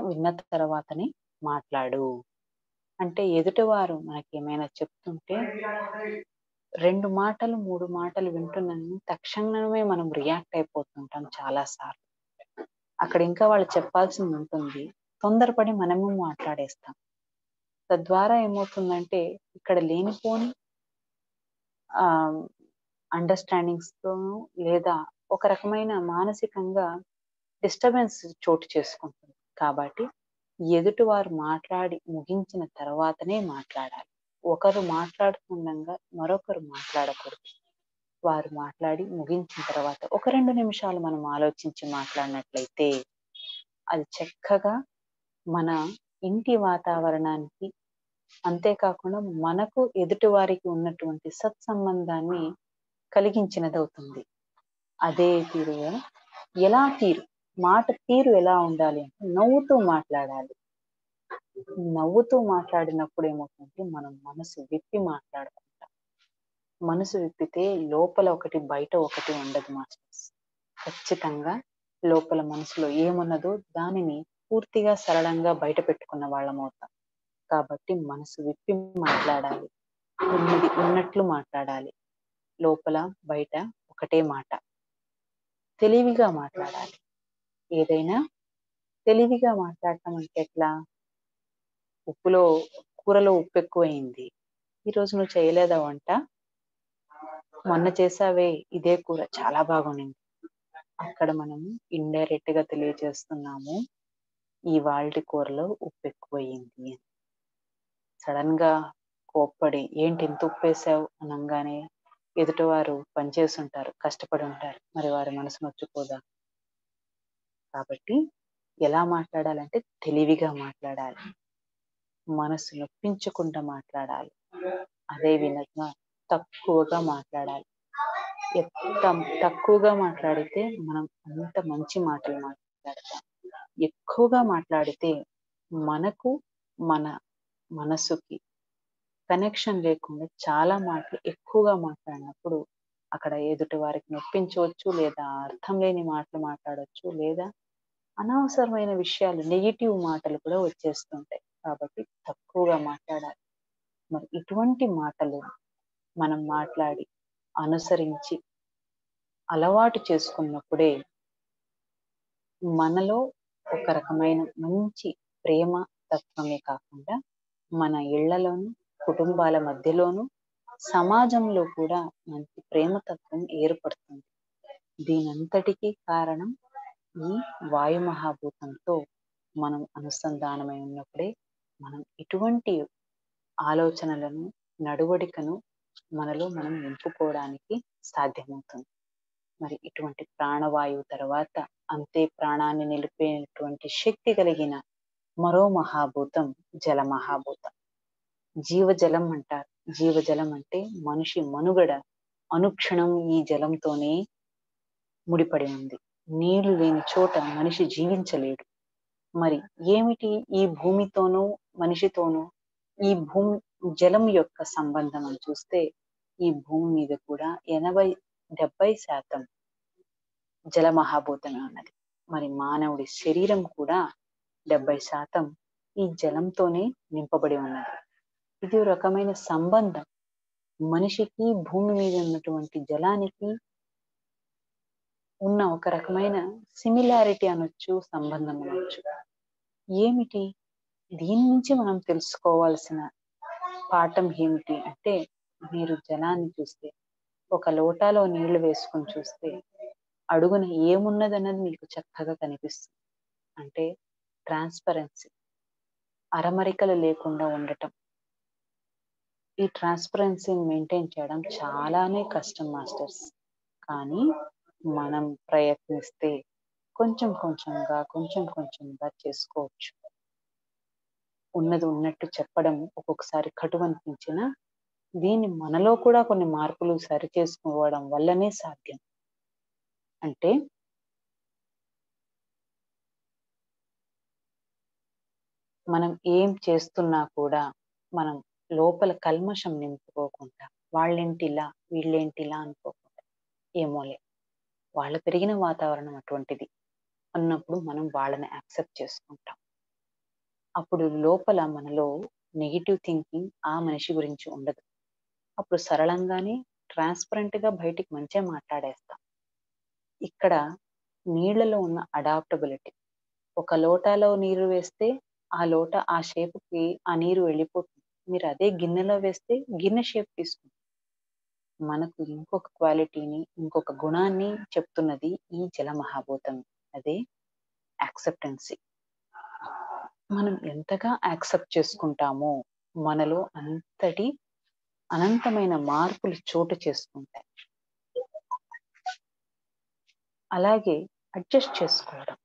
విన్న తర్వాతనే మాట్లాడు. అంటే ఎదుటివారు మనకేమైనా చెప్తుంటే 2 మాటలు 3 మాటలు వింటున్నాను తక్షణమే మనం రియాక్ట్ అయిపోతుంటాం చాలా సార్లు. అక్కడ ఇంకా వాళ్ళు చెప్పాల్సింది ఉంటుంది. తొందరపడి మనము మాట్లాడేస్తాం. తద్వారా ఏమవుతుందంటే ఇక్కడ లేనిపోని అండర్‌స్టాండింగ్స్‌తోనూ లేదా ఒక రకమైన మానసికంగా డిస్టర్బెన్స్ చోటు చేసుకుంటుంది. కాబట్టి ఎదుటివారు మాట్లాడి ముగించిన తర్వాతనే మాట్లాడాలి. ఒకరు మాట్లాడుతుండగా మరొకరు మాట్లాడకూడదు. వారు మాట్లాడి ముగించిన తర్వాత ఒక 2 నిమిషాలు మనం ఆలోచించి మాట్లాడినట్లయితే అది చక్కగా మన ఇంటి వాతావరణానికి, అంతేకాకుండా మనకు ఎదుటి వారికి ఉన్నటువంటి సత్సంబంధాన్ని కలిగించినదవుతుంది. అదే తీరుగా మాట తీరు ఎలా ఉండాలి అంటే నవ్వుతూ మాట్లాడాలి. నవ్వుతూ మాట్లాడినప్పుడు ఏమవుతుందంటే మనం మనసు విప్పి మాట్లాడుకుంటాం. మనసు విప్పితే లోపల ఒకటి బయట ఒకటి ఉండదు మాస్టర్స్. ఖచ్చితంగా లోపల మనసులో ఏమున్నదో దానిని పూర్తిగా సరళంగా బయట పెట్టుకున్న వాళ్ళం అవుతాం. కాబట్టి మనసు విప్పి మాట్లాడాలి. ఉన్నది ఉన్నట్లు మాట్లాడాలి. లోపల బయట ఒకటే మాట. తెలివిగా మాట్లాడాలి. ఏదైనా తెలివిగా మాట్లాడటం అంటే ఎట్లా? కూరలో ఉప్పు ఎక్కువైంది. ఈరోజు నువ్వు చేయలేదా వంట? మొన్న చేసావే ఇదే కూర చాలా బాగుండింది. అక్కడ మనం ఇండైరెక్ట్ గా తెలియజేస్తున్నాము ఇవాల్టి కూరలో ఉప్పు ఎక్కువయింది అని. సడన్ గా కోప్పడి ఏంటి ఇంత ఉప్పేసావు అనంగానే ఎదుటివారు పనిచేసి ఉంటారు, కష్టపడి ఉంటారు, మరి వారి మనసు నొచ్చుకోదా? కాబట్టి ఎలా మాట్లాడాలంటే తెలివిగా మాట్లాడాలి. మనసు నొప్పించకుండా మాట్లాడాలి. అదే విధంగా తక్కువగా మాట్లాడాలి. ఎంత తక్కువగా మాట్లాడితే మనం అంత మంచి మాటలు మాట్లాడతాం. ఎక్కువగా మాట్లాడితే మనకు మన మనసుకి కనెక్షన్ లేకుండా చాలా మాటలు ఎక్కువగా మాట్లాడినప్పుడు అక్కడ ఎదుటి వారికి నొప్పించవచ్చు, లేదా అర్థం లేని మాటలు మాట్లాడవచ్చు, లేదా అనవసరమైన విషయాలు నెగిటివ్ మాటలు కూడా వచ్చేస్తుంటాయి. కాబట్టి తక్కువగా మాట్లాడాలి. మరి ఇటువంటి మాటలు మనం మాట్లాడి అనుసరించి అలవాటు చేసుకున్నప్పుడే మనలో ఒక రకమైన మంచి ప్రేమ తత్వమే కాకుండా మన ఇళ్లలోను, కుటుంబాల మధ్యలోను, సమాజంలో కూడా మంచి ప్రేమతత్వం ఏర్పడుతుంది. దీనంతటికీ కారణం ఈ వాయు మహాభూతంతో మనం అనుసంధానమై ఉన్నప్పుడే మనం ఇటువంటి ఆలోచనలను, నడవడికను మనలో మనం నింపుకోవడానికి సాధ్యమవుతుంది. మరి ఇటువంటి ప్రాణవాయువు తర్వాత అంతే ప్రాణాన్ని నిలిపేటువంటి శక్తి కలిగిన మరో మహాభూతం జల మహాభూతం. జీవజలం అంటారు. జీవజలం అంటే మనిషి మనుగడ అనుక్షణం ఈ జలంతోనే ముడిపడి ఉంది. నీళ్లు లేని చోట మనిషి జీవించలేడు. మరి ఏమిటి ఈ భూమితోనూ మనిషితోనూ ఈ భూమి జలం యొక్క సంబంధం అని చూస్తే ఈ భూమి మీద కూడా 80-70% జల మహాభూతమే ఉన్నది. మరి మానవుడి శరీరం కూడా 70% ఈ జలంతోనే నింపబడి ఉన్నది. ఇది ఒక రకమైన సంబంధం. మనిషికి భూమి మీద ఉన్నటువంటి జలానికి ఉన్న ఒక రకమైన సిమిలారిటీ అనొచ్చు, సంబంధం అనొచ్చు. ఏమిటి దీని నుంచి మనం తెలుసుకోవాల్సిన పాఠం ఏమిటి అంటే, మీరు జలాన్ని చూస్తే ఒక లోటాలో నీళ్లు వేసుకొని చూస్తే అడుగున ఏమున్నదన్నది మీకు చక్కగా కనిపిస్తుంది. అంటే ట్రాన్స్పరెన్సీ, అరమరికలు లేకుండా ఉండటం. ఈ ట్రాన్స్పరెన్సీని మెయింటైన్ చేయడం చాలానే కష్టం మాస్టర్స్. కానీ మనం ప్రయత్నిస్తే కొంచెం కొంచెంగా చేసుకోవచ్చు. ఉన్నది ఉన్నట్టు చెప్పడం ఒక్కొక్కసారి కటువనిపించినా దీన్ని మనలో కూడా కొన్ని మార్పులు సరి చేసుకోవడం వల్లనే సాధ్యం. అంటే మనం ఏం చేస్తున్నా కూడా మనం లోపల కల్మషం నింపుకోకుండా వాళ్ళేంటిలా వీళ్ళేంటిలా అనుకోకుండా ఏమోలే వాళ్ళ పెరిగిన వాతావరణం అటువంటిది అన్నప్పుడు మనం వాళ్ళని యాక్సెప్ట్ చేసుకుంటాం. అప్పుడు లోపల మనలో నెగిటివ్ థింకింగ్ ఆ మనిషి గురించి ఉండదు. అప్పుడు సరళంగానే ట్రాన్స్పరెంట్గా బయటికి మంచిగా మాట్లాడేస్తాం. ఇక్కడ నీళ్లలో ఉన్న అడాప్టబిలిటీ, ఒక లోటాలో నీరు వేస్తే ఆ లోట ఆ షేపుకి ఆ నీరు వెళ్ళిపోతుంది. మీరు అదే గిన్నెలో వేస్తే గిన్నె షేప్ తీసుకుంటుంది. మనకు ఇంకొక క్వాలిటీని, ఇంకొక గుణాన్ని చెప్తున్నది ఈ జల మహాభూతం. అదే యాక్సెప్టెన్సీ. మనం ఎంతగా యాక్సెప్ట్ చేసుకుంటామో మనలో అంతటి అనంతమైన మార్పులు చోటు చేసుకుంటాయి. అలాగే అడ్జస్ట్ చేసుకోవడం.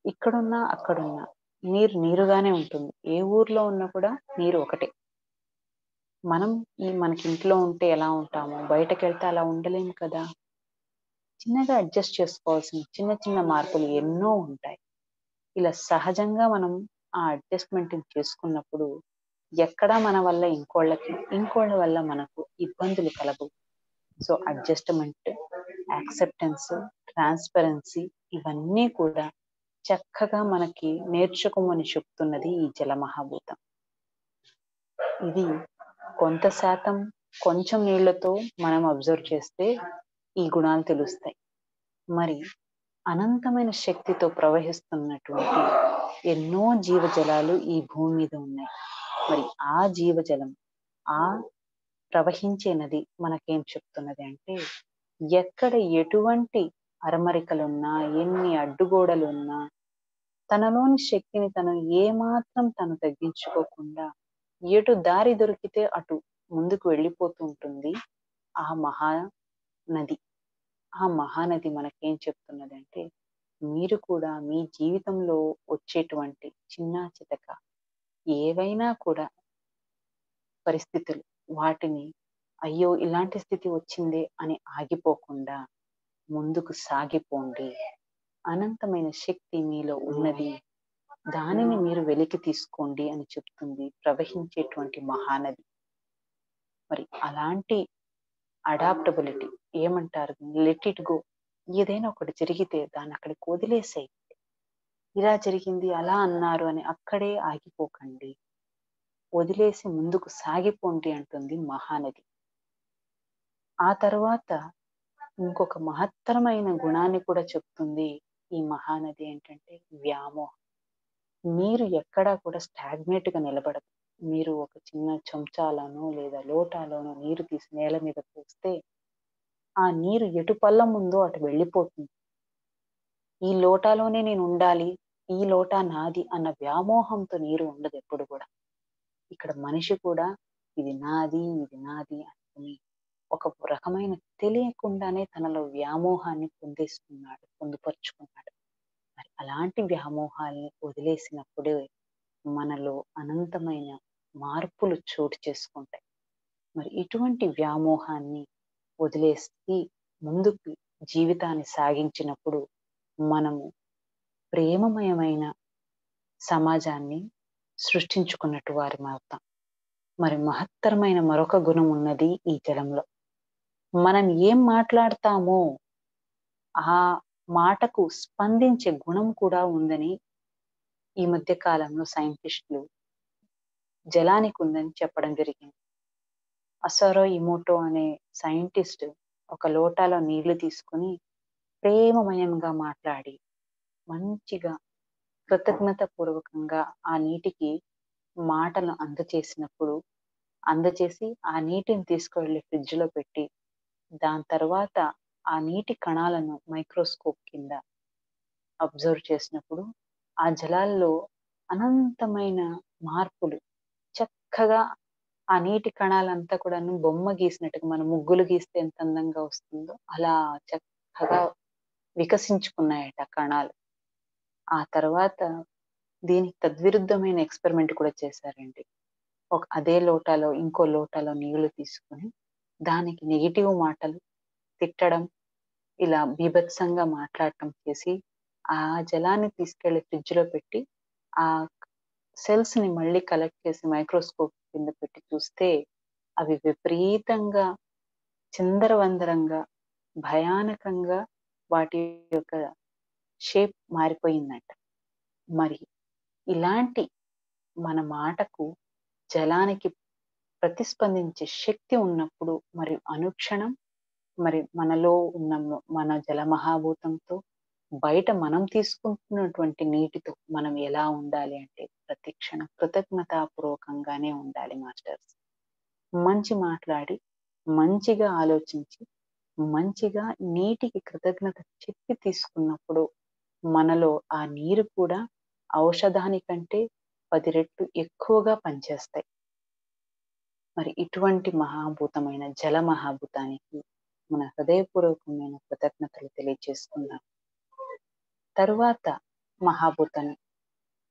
ఇక్కడున్నా అక్కడున్నా నీరు నీరుగానే ఉంటుంది. ఏ ఊర్లో ఉన్నా కూడా నీరు ఒకటే. మనం మనకి ఇంట్లో ఉంటే ఎలా ఉంటామో బయటకు వెళ్తే అలా ఉండలేము కదా. చిన్నగా అడ్జస్ట్ చేసుకోవాల్సిన చిన్న చిన్న మార్పులు ఎన్నో ఉంటాయి. ఇలా సహజంగా మనం ఆ అడ్జస్ట్మెంట్ చేసుకున్నప్పుడు ఎక్కడా మన వల్ల ఇంకోళ్ళ వల్ల మనకు ఇబ్బందులు కలగవు. సో అడ్జస్ట్మెంట్, యాక్సెప్టెన్స్, ట్రాన్స్పరెన్సీ ఇవన్నీ కూడా చక్కగా మనకి నేర్చుకోమని చెప్తున్నది ఈ జల మహాభూతం. ఇది కొంత శాతం కొంచెం నీళ్లతో మనం అబ్జర్వ్ చేస్తే ఈ గుణాలు తెలుస్తాయి. మరి అనంతమైన శక్తితో ప్రవహిస్తున్నటువంటి ఎన్నో జీవజలాలు ఈ భూమి మీద ఉన్నాయి. మరి ఆ జీవజలం, ఆ ప్రవహించే నది మనకేం చెప్తున్నది అంటే, ఎక్కడ ఎటువంటి అరమరికలున్నా, ఎన్ని అడ్డుగోడలున్నా తనలోని శక్తిని తను తగ్గించుకోకుండా ఎటు దారి దొరికితే అటు ముందుకు వెళ్ళిపోతూ ఉంటుంది ఆ మహానది. ఆ మహానది మనకేం చెప్తున్నది అంటే, మీరు కూడా మీ జీవితంలో వచ్చేటువంటి చిన్న చితక ఏవైనా కూడా పరిస్థితులు, వాటిని అయ్యో ఇలాంటి స్థితి వచ్చిందే అని ఆగిపోకుండా ముందుకు సాగిపోండి. అనంతమైన శక్తి మీలో ఉన్నది, దానిని మీరు వెలికి తీసుకోండి అని చెప్తుంది ప్రవహించేటువంటి మహానది. మరి అలాంటి అడాప్టబిలిటీ ఏమంటారు, లెట్ ఇట్ గో. ఏదైనా ఒకటి జరిగితే దాన్ని అక్కడికి వదిలేసేయి. ఇలా జరిగింది అలా అన్నారు అని అక్కడే ఆగిపోకండి, వదిలేసి ముందుకు సాగిపోండి అంటుంది మహానది. ఆ తర్వాత ఇంకొక మహత్తరమైన గుణాన్ని కూడా చెప్తుంది ఈ మహానది. ఏంటంటే వ్యామోహం. మీరు ఎక్కడా కూడా స్టాగ్నేట్ గా నిలబడదు. మీరు ఒక చిన్న చెంచాలోనో లేదా లోటాలోనో నీరు తీసి నేల మీద పోస్తే ఆ నీరు ఎటు పల్లం ఉందో అటు వెళ్ళిపోతుంది. ఈ లోటాలోనే నేను ఉండాలి, ఈ లోటా నాది అన్న వ్యామోహంతో నీరు ఉండదు ఎప్పుడు కూడా. ఇక్కడ మనిషి కూడా ఇది నాది ఇది నాది అనుకుని ఒక రకమైన తెలియకుండానే తనలో వ్యామోహాన్ని పొందుపరుచుకున్నాడు. మరి అలాంటి వ్యామోహాల్ని వదిలేసినప్పుడే మనలో అనంతమైన మార్పులు చోటు చేసుకుంటాయి. మరి ఇటువంటి వ్యామోహాన్ని వదిలేసి ముందుకు జీవితాన్ని సాగించినప్పుడు మనము ప్రేమమయమైన సమాజాన్ని సృష్టించుకున్నట్టు వారి అవుతాం. మరి మహత్తరమైన మరొక గుణం ఉన్నది ఈ జలంలో. మనం ఏం మాట్లాడతామో ఆ మాటకు స్పందించే గుణం కూడా ఉందని ఈ మధ్య కాలంలో సైంటిస్టులు జలానికి ఉందని చెప్పడం జరిగింది. అసరో ఇమోటో అనే సైంటిస్ట్ ఒక లోటాలో నీళ్లు తీసుకుని ప్రేమమయంగా మాట్లాడి మంచిగా కృతజ్ఞత పూర్వకంగా ఆ నీటికి మాటను అందచేసి ఆ నీటిని తీసుకువెళ్ళి ఫ్రిడ్జ్ లో పెట్టి దాని తర్వాత ఆ నీటి కణాలను మైక్రోస్కోప్ కింద అబ్జర్వ్ చేసినప్పుడు ఆ జలాల్లో అనంతమైన మార్పులు, చక్కగా ఆ నీటి కణాలంతా కూడా బొమ్మ గీసినట్టుగా మనం ముగ్గులు గీస్తే ఎంత అందంగా వస్తుందో అలా చక్కగా వికసించుకున్నాయట కణాలు. ఆ తర్వాత దీనికి తద్విరుద్ధమైన ఎక్స్పెరిమెంట్ కూడా చేశారండి. అదే లోటాలో ఇంకో లోటాలో నీళ్లు తీసుకుని దానికి నెగిటివ్ మాటలు తిట్టడం, ఇలా బీభత్సంగా మాట్లాడటం చేసి ఆ జలాన్ని తీసుకెళ్లి ఫ్రిడ్జ్ లో పెట్టి ఆ సెల్స్ ని మళ్ళీ కలెక్ట్ చేసి మైక్రోస్కోప్ కింద పెట్టి చూస్తే అవి విపరీతంగా చిందరవందరంగా భయానకంగా వాటి యొక్క షేప్ మారిపోయిందంట. మరి ఇలాంటి మన మాటకు, జలానికి ప్రతిస్పందించే శక్తి ఉన్నప్పుడు మరి అనుక్షణం మరి మనలో ఉన్న మన జలమహాభూతంతో బయట మనం తీసుకుంటున్నటువంటి నీటితో మనం ఎలా ఉండాలి అంటే ప్రతి క్షణం కృతజ్ఞతాపూర్వకంగానే ఉండాలి మాస్టర్స్. మంచి మాట్లాడి, మంచిగా ఆలోచించి, మంచిగా నీటికి కృతజ్ఞత చెప్పి తీసుకున్నప్పుడు మనలో ఆ నీరు కూడా ఔషధానికంటే 10 రెట్లు ఎక్కువగా పనిచేస్తాయి. మరి ఇటువంటి మహాభూతమైన జల మహాభూతానికి మన హృదయపూర్వకమైన కృతజ్ఞతలు తెలియజేసుకుందాం. తరువాత మహాభూతాన్ని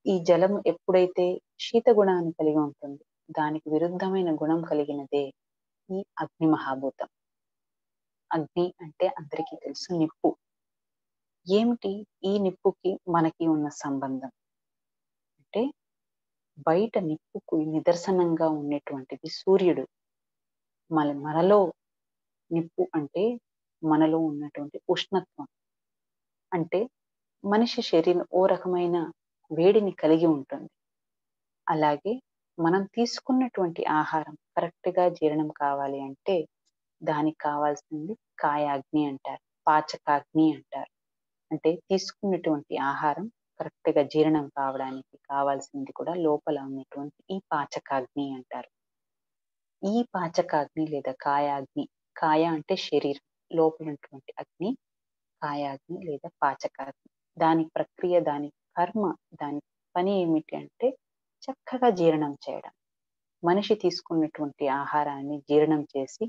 ఈ జలం ఎప్పుడైతే శీత గుణాన్ని కలిగి ఉంటుంది, దానికి విరుద్ధమైన గుణం కలిగినదే ఈ అగ్ని మహాభూతం. అగ్ని అంటే అందరికీ తెలుసు నిప్పు. ఏమిటి ఈ నిప్పుకి మనకి ఉన్న సంబంధం అంటే, బయట నిప్పుకు నిదర్శనంగా ఉన్నటువంటిది సూర్యుడు. మనలో నిప్పు అంటే మనలో ఉన్నటువంటి ఉష్ణత్వం. అంటే మనిషి శరీరం ఓ రకమైన వేడిని కలిగి ఉంటుంది. అలాగే మనం తీసుకున్నటువంటి ఆహారం కరెక్ట్ గా జీర్ణం కావాలి అంటే దానికి కావాల్సింది కాయాగ్ని అంటారు, పాచకాగ్ని అంటారు. అంటే తీసుకున్నటువంటి ఆహారం కరెక్ట్ గా జీర్ణం కావడానికి కావాల్సింది కూడా లోపల ఉన్నటువంటి ఈ పాచకాగ్ని అంటారు. ఈ పాచకాగ్ని లేదా కాయాగ్ని, కాయ అంటే శరీరం, లోపల ఉన్నటువంటి అగ్ని కాయాగ్ని లేదా పాచకాగ్ని. దాని ప్రక్రియ, దాని కర్మ, దాని పని ఏమిటి అంటే చక్కగా జీర్ణం చేయడం. మనిషి తీసుకున్నటువంటి ఆహారాన్ని జీర్ణం చేసి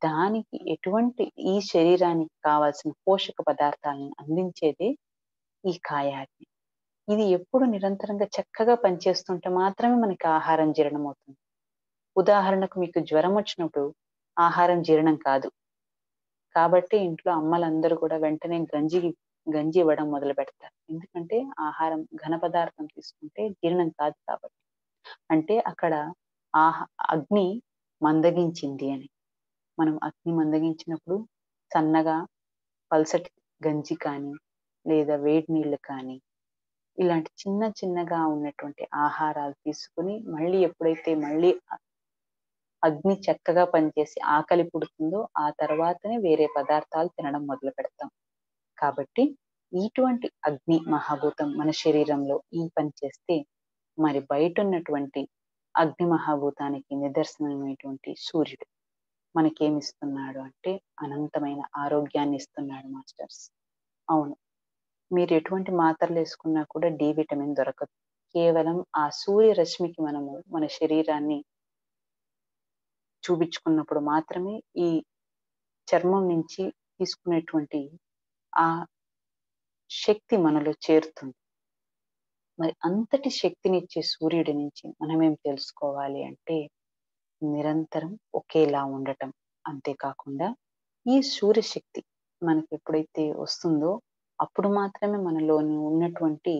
దానికి ఎటువంటి ఈ శరీరానికి కావాల్సిన పోషక పదార్థాలను అందించేదే ఈ కాయాగ్ని. ఇది ఎప్పుడు నిరంతరంగా చక్కగా పనిచేస్తుంటే మాత్రమే మనకి ఆహారం జీర్ణం అవుతుంది. ఉదాహరణకు మీకు జ్వరం వచ్చినప్పుడు ఆహారం జీర్ణం కాదు. కాబట్టి ఇంట్లో అమ్మలందరూ కూడా వెంటనే గంజి ఇవ్వడం మొదలు పెడతారు. ఎందుకంటే ఆహారం ఘన పదార్థం తీసుకుంటే జీర్ణం కాదు కాబట్టి. అంటే అక్కడ అగ్ని మందగించింది అని. మనం అగ్ని మందగించినప్పుడు సన్నగా పల్సటి గంజి కానీ లేదా వేడి నీళ్లు కానీ ఇలాంటి చిన్న చిన్నగా ఉన్నటువంటి ఆహారాలు తీసుకుని మళ్ళీ ఎప్పుడైతే అగ్ని చక్కగా పనిచేసి ఆకలి పుడుతుందో ఆ తర్వాతనే వేరే పదార్థాలు తినడం మొదలు పెడతాం. కాబట్టి ఇటువంటి అగ్ని మహాభూతం మన శరీరంలో ఈ పని చేస్తే మరి బయట ఉన్నటువంటి అగ్ని మహాభూతానికి నిదర్శనమైనటువంటి సూర్యుడు మనకేమిస్తున్నాడు అంటే అనంతమైన ఆరోగ్యాన్ని ఇస్తున్నాడు మాస్టర్స్. అవును, మీరు ఎటువంటి మాత్రలు వేసుకున్నా కూడా డి విటమిన్ దొరకదు. కేవలం ఆ సూర్యరశ్మికి మనము మన శరీరాన్ని చూపించుకున్నప్పుడు మాత్రమే ఈ చర్మం నుంచి తీసుకునేటువంటి ఆ శక్తి మనలో చేరుతుంది. మరి అంతటి శక్తినిచ్చే సూర్యుడి నుంచి మనమేం తెలుసుకోవాలి అంటే నిరంతరం ఒకేలా ఉండటం. అంతేకాకుండా ఈ సూర్యశక్తి మనకి ఎప్పుడైతే వస్తుందో అప్పుడు మాత్రమే మనలోని ఉన్నటువంటి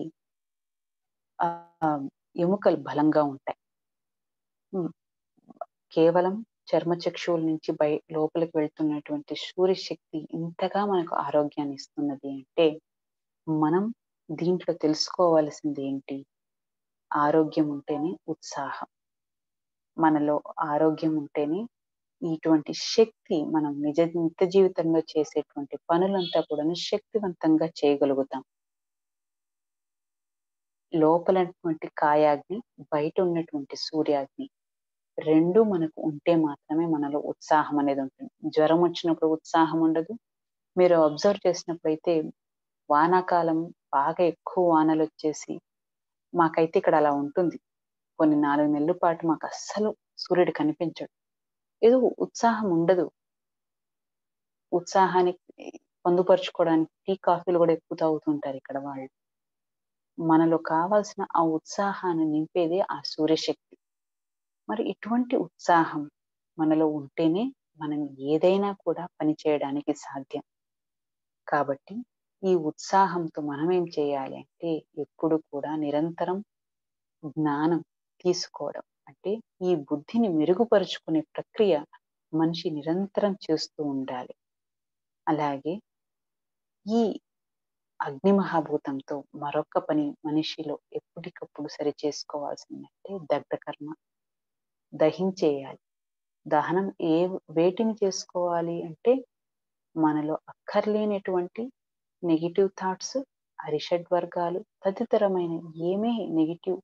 ఎముకలు బలంగా ఉంటాయి. కేవలం చర్మచక్షువుల నుంచి లోపలికి వెళ్తున్నటువంటి సూర్యశక్తి ఇంతగా మనకు ఆరోగ్యాన్ని ఇస్తున్నది అంటే మనం దీంట్లో తెలుసుకోవాల్సింది ఏంటి? ఆరోగ్యం ఉంటేనే ఉత్సాహం. మనలో ఆరోగ్యం ఉంటేనే ఇటువంటి శక్తి మనం నిత్య జీవితంలో చేసేటువంటి పనులంతా కూడా శక్తివంతంగా చేయగలుగుతాం. లోపలటువంటి కాయాగ్ని, బయట ఉన్నటువంటి సూర్యాగ్ని రెండు మనకు ఉంటే మాత్రమే మనలో ఉత్సాహం అనేది ఉంటుంది. జ్వరం వచ్చినప్పుడు ఉత్సాహం ఉండదు. మీరు అబ్జర్వ్ చేసినప్పుడైతే వానాకాలం బాగా ఎక్కువ వానలు వచ్చేసి మాకైతే ఇక్కడ అలా ఉంటుంది. కొన్ని 4 నెలల పాటు మాకు అస్సలు సూర్యుడు కనిపించడు. ఏదో ఉత్సాహం ఉండదు. ఉత్సాహానికి పొందుపరుచుకోవడానికి టీ కాఫీలు కూడా ఎక్కువ తాగుతుంటారు ఇక్కడ వాళ్ళు. మనలో కావాల్సిన ఆ ఉత్సాహాన్ని నింపేదే ఆ సూర్యశక్తి. మరి ఇటువంటి ఉత్సాహం మనలో ఉంటేనే మనం ఏదైనా కూడా పని చేయడానికి సాధ్యం. కాబట్టి ఈ ఉత్సాహంతో మనం ఏం చేయాలి అంటే ఎప్పుడు కూడా నిరంతరం జ్ఞానం తీసుకోవడం. అంటే ఈ బుద్ధిని మెరుగుపరుచుకునే ప్రక్రియ మనిషి నిరంతరం చేస్తూ ఉండాలి. అలాగే ఈ అగ్ని మహాభూతంతో మరొక పని మనిషిలో ఎప్పటికప్పుడు సరి చేసుకోవాల్సిందంటే దగ్ధ కర్మ, దహించేయాలి. దహనం వేటిని చేసుకోవాలి అంటే మనలో అక్కర్లేనటువంటి నెగిటివ్ థాట్స్, అరిషడ్ వర్గాలు, తదితరమైన ఏమే నెగిటివ్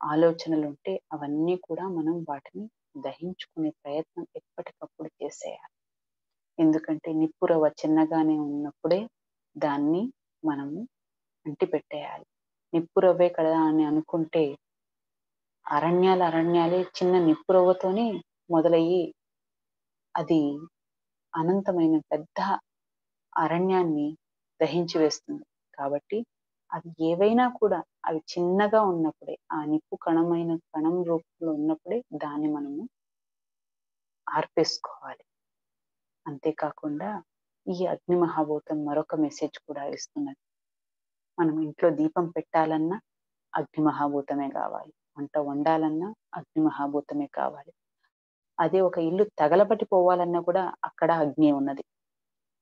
ఆలోచనలు ఉంటే అవన్నీ కూడా మనం వాటిని దహించుకునే ప్రయత్నం ఎప్పటికప్పుడు చేసేయాలి. ఎందుకంటే నిప్పురవ్వ చిన్నగానే ఉన్నప్పుడే దాన్ని మనము అంటిపెట్టేయాలి. నిప్పురవ్వే కదా అని అనుకుంటే అరణ్యాలే చిన్న నిప్పురవ్వతోనే మొదలయ్యి అది అనంతమైన పెద్ద అరణ్యాన్ని దహించి వేస్తుంది. కాబట్టి అవి ఏవైనా కూడా అవి చిన్నగా ఉన్నప్పుడే, ఆ నిప్పు కణం రూపంలో ఉన్నప్పుడే దాన్ని మనము ఆర్పేసుకోవాలి. అంతేకాకుండా ఈ అగ్ని మహాభూతం మరొక మెసేజ్ కూడా ఇస్తున్నది. మనం ఇంట్లో దీపం పెట్టాలన్నా అగ్ని మహాభూతమే కావాలి. వంట వండాలన్నా అగ్ని మహాభూతమే కావాలి. అదే ఒక ఇల్లు తగలబట్టి పోవాలన్నా కూడా అక్కడ అగ్ని ఉన్నది.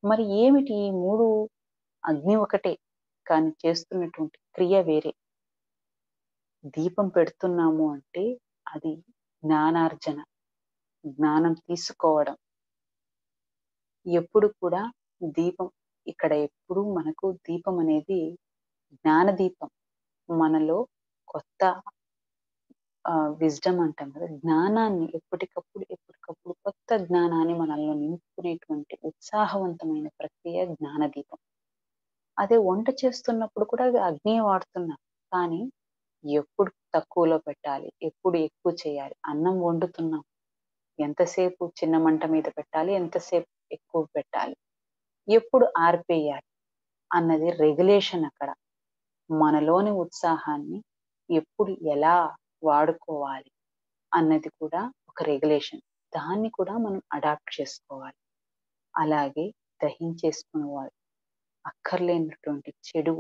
మరి ఏమిటి ఈ 3? అగ్ని ఒకటే, కానీ చేస్తున్నటువంటి క్రియ వేరే. దీపం పెడుతున్నాము అంటే అది జ్ఞానార్జన, జ్ఞానం తీసుకోవడం. ఎప్పుడు కూడా దీపం ఇక్కడ ఎప్పుడు మనకు దీపం అనేది జ్ఞాన దీపం. మనలో కొత్త విజ్డమ్ అంటాం కదా, జ్ఞానాన్ని ఎప్పటికప్పుడు కొత్త జ్ఞానాన్ని మనలో నింపుకునేటువంటి ఉత్సాహవంతమైన ప్రక్రియ జ్ఞాన దీపం. అదే వంట చేస్తున్నప్పుడు కూడా అగ్నియే వాడుతున్నాం, కానీ ఎప్పుడు తక్కువలో పెట్టాలి, ఎప్పుడు ఎక్కువ చేయాలి. అన్నం వండుతున్నాం, ఎంతసేపు చిన్న మంట మీద పెట్టాలి, ఎంతసేపు ఎక్కువ పెట్టాలి, ఎప్పుడు ఆర్పేయాలి అన్నది రెగ్యులేషన్. అక్కడ మనలోని ఉత్సాహాన్ని ఎప్పుడు ఎలా వాడుకోవాలి అన్నది కూడా ఒక రెగ్యులేషన్. దాన్ని కూడా మనం అడాప్ట్ చేసుకోవాలి. అలాగే దహించేసుకునేవాళ్ళు అక్కర్లేనటువంటి చెడు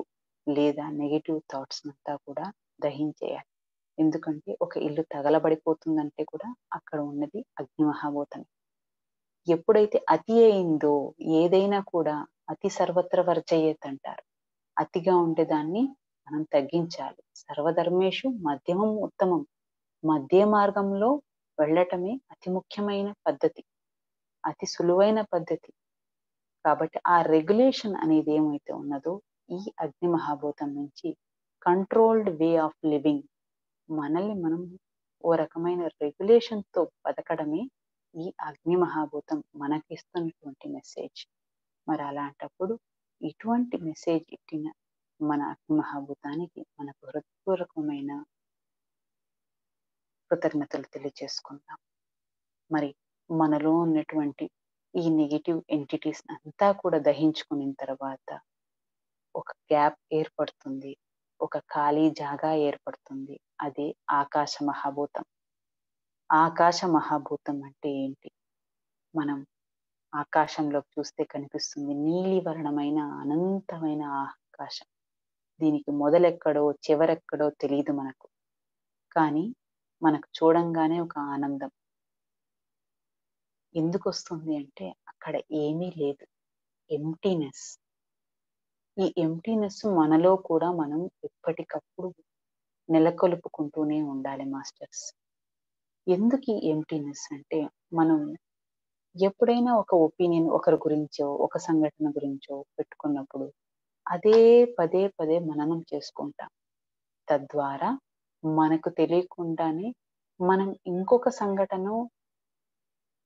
లేదా నెగిటివ్ థాట్స్ అంతా కూడా దహించేయాలి. ఎందుకంటే ఒక ఇల్లు తగలబడిపోతుందంటే కూడా అక్కడ ఉన్నది అగ్ని మహాభూతమే. ఎప్పుడైతే అతి అయిందో ఏదైనా కూడా అతి సర్వత్ర వర్జయేత్ అంటారు. అతిగా ఉండే దాన్ని మనం తగ్గించాలి. సర్వధర్మేషు మధ్యమం ఉత్తమం. మధ్య మార్గంలో వెళ్ళటమే అతి ముఖ్యమైన పద్ధతి, అతి సులువైన పద్ధతి. కాబట్టి ఆ రెగ్యులేషన్ అనేది ఏమైతే ఉన్నదో ఈ అగ్ని మహాభూతం నుంచి కంట్రోల్డ్ వే ఆఫ్ లివింగ్, మనల్ని మనం ఓ రకమైన రెగ్యులేషన్తో బతకడమే ఈ అగ్ని మహాభూతం మనకిస్తున్నటువంటి మెసేజ్. మరి అలాంటప్పుడు ఇటువంటి మెసేజ్ ఇచ్చిన మన అగ్ని మహాభూతానికి మనకు హృత్పూర్వకమైన కృతజ్ఞతలు తెలియజేసుకుందాం. మరి మనలో ఉన్నటువంటి ఈ నెగిటివ్ ఎంటిటీస్ అంతా కూడా దహించుకున్న తర్వాత ఒక గ్యాప్ ఏర్పడుతుంది, ఒక ఖాళీ జాగా ఏర్పడుతుంది. అది ఆకాశ మహాభూతం. ఆకాశ మహాభూతం అంటే ఏంటి? మనం ఆకాశంలో చూస్తే కనిపిస్తుంది నీలి వర్ణమైన అనంతమైన ఆకాశం. దీనికి మొదలెక్కడో చివరెక్కడో తెలియదు మనకు, కానీ మనకు చూడంగానే ఒక ఆనందం ఎందుకు వస్తుంది అంటే అక్కడ ఏమీ లేదు, ఎంప్టీనెస్. ఈ ఎంప్టీనెస్ మనలో కూడా మనం ఎప్పటికప్పుడు నెలకొల్పుకుంటూనే ఉండాలి మాస్టర్స్. ఎందుకు ఈ ఎంప్టీనెస్ అంటే మనం ఎప్పుడైనా ఒక ఒపీనియన్ ఒకరి గురించో ఒక సంఘటన గురించో పెట్టుకున్నప్పుడు అదే పదే మననం చేసుకుంటాం. తద్వారా మనకు తెలియకుండానే మనం ఇంకొక సంఘటన,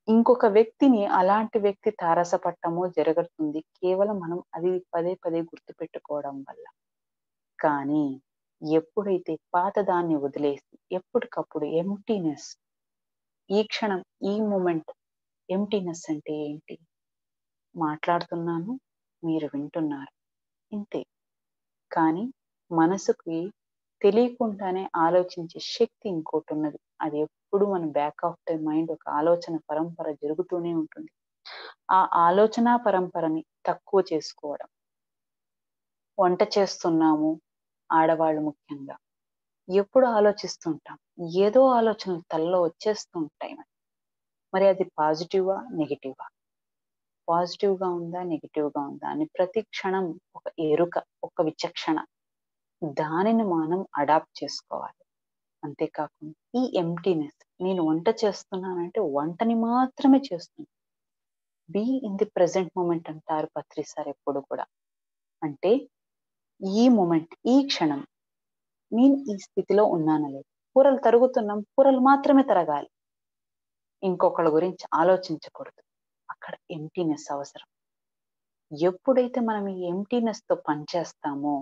ఇంకొక వ్యక్తిని అలాంటి వ్యక్తి తారసపట్టమో జరుగుతుంది, కేవలం మనం అది పదే గుర్తుపెట్టుకోవడం వల్ల. కానీ ఎప్పుడైతే పాతదాన్ని వదిలేసి ఎప్పటికప్పుడు ఎంప్టీనెస్, ఈ క్షణం ఈ మూమెంట్. ఎంప్టీనెస్ అంటే ఏంటి? మాట్లాడుతున్నాను, మీరు వింటున్నారు, ఇంతే. కానీ మనసుకి తెలియకుండానే ఆలోచించే శక్తి ఇంకోటి ఉన్నది. అది ఎప్పుడు మన బ్యాక్ ఆఫ్ ద మైండ్ ఒక ఆలోచన పరంపర జరుగుతూనే ఉంటుంది. ఆ ఆలోచన పరంపరని తక్కువ చేసుకోవడం. వంట చేస్తున్నాము, ఆడవాళ్ళు ముఖ్యంగా ఎప్పుడు ఆలోచిస్తుంటాం, ఏదో ఆలోచనలు తలలో వచ్చేస్తూ ఉంటాయి. మరి అది పాజిటివా నెగిటివా? పాజిటివ్ గా ఉందా, నెగిటివ్ గా ఉందా అని ప్రతి క్షణం ఒక ఎరుక, ఒక విచక్షణ, దానిని మనం అడాప్ట్ చేసుకోవాలి. అంతేకాకుండా ఈ ఎంప్టీనెస్, నేను వంట చేస్తున్నానంటే వంటని మాత్రమే చేస్తున్నాను. Be in the present moment అంటారు పత్రి సార్ ఎప్పుడు కూడా. అంటే ఈ మూమెంట్, ఈ క్షణం నేను ఈ స్థితిలో ఉన్నానా లేదు. కూరలు తరుగుతున్నాం, కూరలు మాత్రమే తరగాలి, ఇంకొకళ్ళ గురించి ఆలోచించకూడదు. అక్కడ ఎంప్టీనెస్ అవసరం. ఎప్పుడైతే మనం ఈ ఎంప్టీనెస్ తో పనిచేస్తామో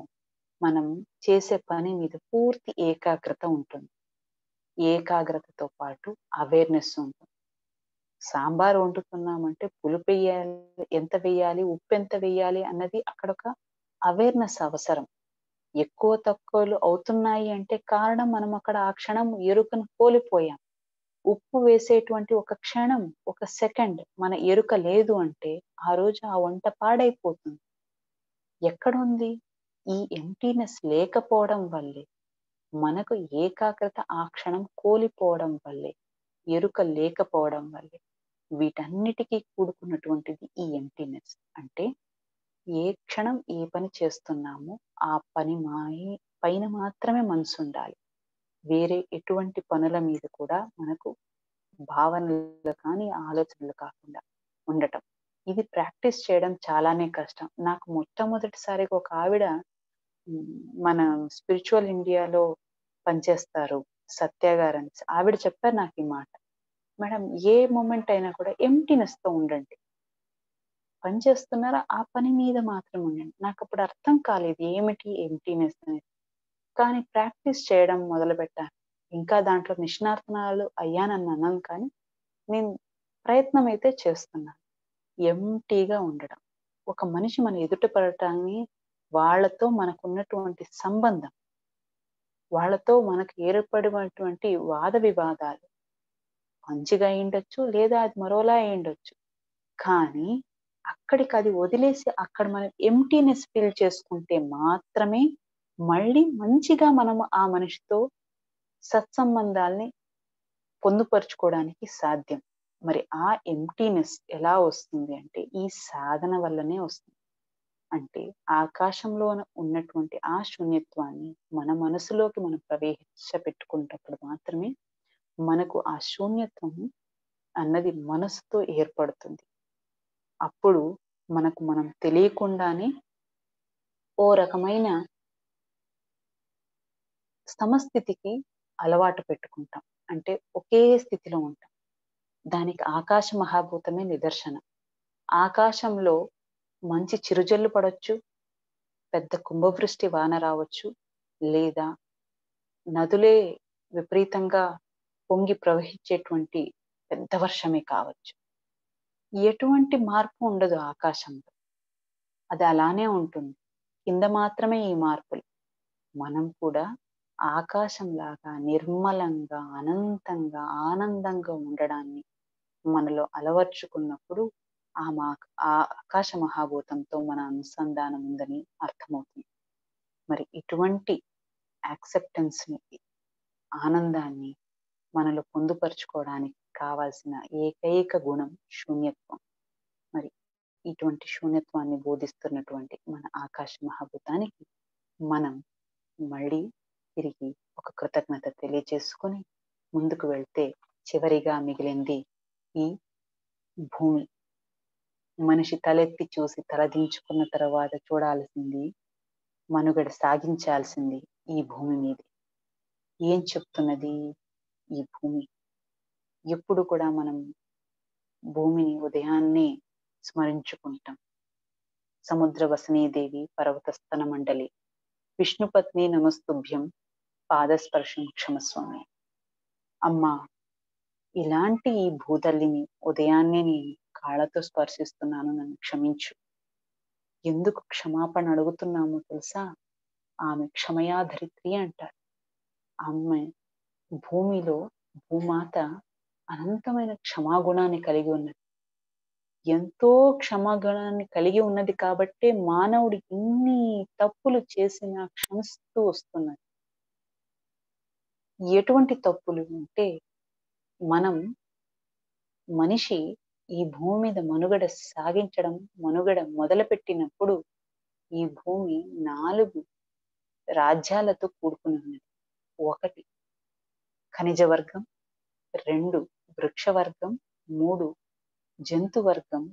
మనం చేసే పని మీద పూర్తి ఏకాగ్రత ఉంటుంది. ఏకాగ్రతతో పాటు అవేర్నెస్ ఉంటుంది. సాంబార్ వండుతున్నామంటే పులుపు వేయాలి, ఎంత వేయాలి, ఉప్పు ఎంత వేయాలి అన్నది అక్కడ ఒక అవేర్నెస్ అవసరం. ఎక్కువ తక్కువలు అవుతున్నాయి అంటే కారణం మనం అక్కడ ఆ క్షణం ఎరుకను కోల్పోయాం. ఉప్పు వేసేటువంటి ఒక క్షణం, ఒక సెకండ్ మన ఎరుక లేదు అంటే ఆ రోజు ఆ వంట పాడైపోతుంది. ఎక్కడుంది? ఈ ఎంప్టీనెస్ లేకపోవడం వల్లే, మనకు ఏకాగ్రత ఆ క్షణం కోల్పోవడం వల్లే, ఎరుక లేకపోవడం వల్లే, వీటన్నిటికీ కూడుకున్నటువంటిది ఈ ఎంప్టీనెస్. అంటే ఏ క్షణం ఏ పని చేస్తున్నామో ఆ పని పైన మాత్రమే మనసు ఉండాలి. వేరే ఎటువంటి పనుల మీద కూడా మనకు భావనలు కానీ ఆలోచనలు కాకుండా ఉండటం. ఇది ప్రాక్టీస్ చేయడం చాలానే కష్టం. నాకు మొట్టమొదటిసారిగా ఒక ఆవిడ మన స్పిరిచువల్ ఇండియాలో పనిచేస్తారు, సత్య గారు అని. ఆవిడ చెప్పారు నాకు ఈ మాట. మేడం, ఏ మూమెంట్ అయినా కూడా ఎంప్టీనెస్ తో ఉండండి. పని చేస్తున్నారా ఆ పని మీద మాత్రం ఉండండి. నాకు అప్పుడు అర్థం కాలేదు ఏమిటి ఎంప్టీనెస్ అనేది. కానీ ప్రాక్టీస్ చేయడం మొదలు పెట్టాను. ఇంకా దాంట్లో నిష్ణార్థనాలు అయ్యానని అన్నాను, కానీ నేను ప్రయత్నం అయితే చేస్తున్నాను. ఎంప్టీగా ఉండడం. ఒక మనిషి మన ఎదుట పడటాన్ని, వాళ్ళతో మనకున్నటువంటి సంబంధం, వాళ్ళతో మనకు ఏర్పడినటువంటి వాద వివాదాలు మంచిగా అయ్యుండొచ్చు, లేదా అది మరోలా అయ్యుండొచ్చు. కానీ అక్కడికి అది వదిలేసి అక్కడ మనం ఎంప్టీనెస్ ఫీల్ చేసుకుంటే మాత్రమే మళ్ళీ మంచిగా మనము ఆ మనిషితో సత్సంబంధాల్ని పొందుపరుచుకోవడానికి సాధ్యం. మరి ఆ ఎంప్టీనెస్ ఎలా వస్తుంది అంటే ఈ సాధన వల్లనే వస్తుంది. అంటే ఆకాశంలో ఉన్నటువంటి ఆ శూన్యత్వాన్ని మన మనసులోకి మనం ప్రవేశపెట్టుకున్నప్పుడు మాత్రమే మనకు ఆ శూన్యత్వం అన్నది మనసుతో ఏర్పడుతుంది. అప్పుడు మనకు మనం తెలియకుండానే ఓ రకమైన సమస్థితికి అలవాటు పెట్టుకుంటాం. అంటే ఒకే స్థితిలో ఉంటాం. దానికి ఆకాశ మహాభూతమే నిదర్శనం. ఆకాశంలో మంచి చిరుజల్లు పడొచ్చు, పెద్ద కుంభవృష్టి వాన రావచ్చు, లేదా నదులే విపరీతంగా పొంగి ప్రవహించేటువంటి పెద్ద వర్షమే కావచ్చు. ఎటువంటి మార్పు ఉండదు ఆకాశంలో. అది అలానే ఉంటుంది. కింద మాత్రమే ఈ మార్పులు. మనం కూడా ఆకాశంలాగా నిర్మలంగా, అనంతంగా, ఆనందంగా ఉండడాన్ని మనలో అలవర్చుకున్నప్పుడు ఆ ఆకాశ మహాభూతంతో మన అనుసంధానం ఉందని అర్థమవుతుంది. మరి ఇటువంటి యాక్సెప్టెన్స్ ని, ఆనందాన్ని మనలో పొందుపరుచుకోవడానికి కావాల్సిన ఏకైక గుణం శూన్యత్వం. మరి ఇటువంటి శూన్యత్వాన్ని బోధిస్తున్నటువంటి మన ఆకాశ మహాభూతానికి మనం మళ్ళీ తిరిగి ఒక కృతజ్ఞత తెలియజేసుకొని ముందుకు వెళ్తే చివరిగా మిగిలింది ఈ భూమి. మనిషి తలెత్తి చూసి తలదించుకున్న తర్వాత చూడాల్సింది, మనుగడ సాగించాల్సింది ఈ భూమి మీద. ఏం చెప్తున్నది ఈ భూమి? ఎప్పుడు కూడా మనం భూమిని ఉదయాన్నే స్మరించుకుంటాం. సముద్ర వసనీదేవి పర్వతస్థన మండలి విష్ణుపత్ని నమస్తుభ్యం పాదస్పర్శం క్షమస్వామి. అమ్మా, ఇలాంటి ఈ భూతల్లిని ఉదయాన్నే నేను కాళ్ళతో స్పర్శిస్తున్నాను, నన్ను క్షమించు. ఎందుకు క్షమాపణ అడుగుతున్నామో తెలుసా? ఆమె క్షమయాధరిత్రి అంటారు. ఆమె భూమిలో భూమాత అనంతమైన క్షమాగుణాన్ని కలిగి ఉన్నది. ఎంతో క్షమాగుణాన్ని కలిగి ఉన్నది కాబట్టే మానవుడు ఇన్ని తప్పులు చేసినా క్షమిస్తూ వస్తున్నది. ఎటువంటి తప్పులు అంటే, మనిషి ఈ భూమి మీద మనుగడ సాగించడం, మనుగడ మొదలుపెట్టినప్పుడు ఈ భూమి 4 రాజ్యాలతో కూడుకుని ఉన్నది. 1 ఖనిజ వర్గం, 2 వృక్ష వర్గం, 3 జంతు వర్గం,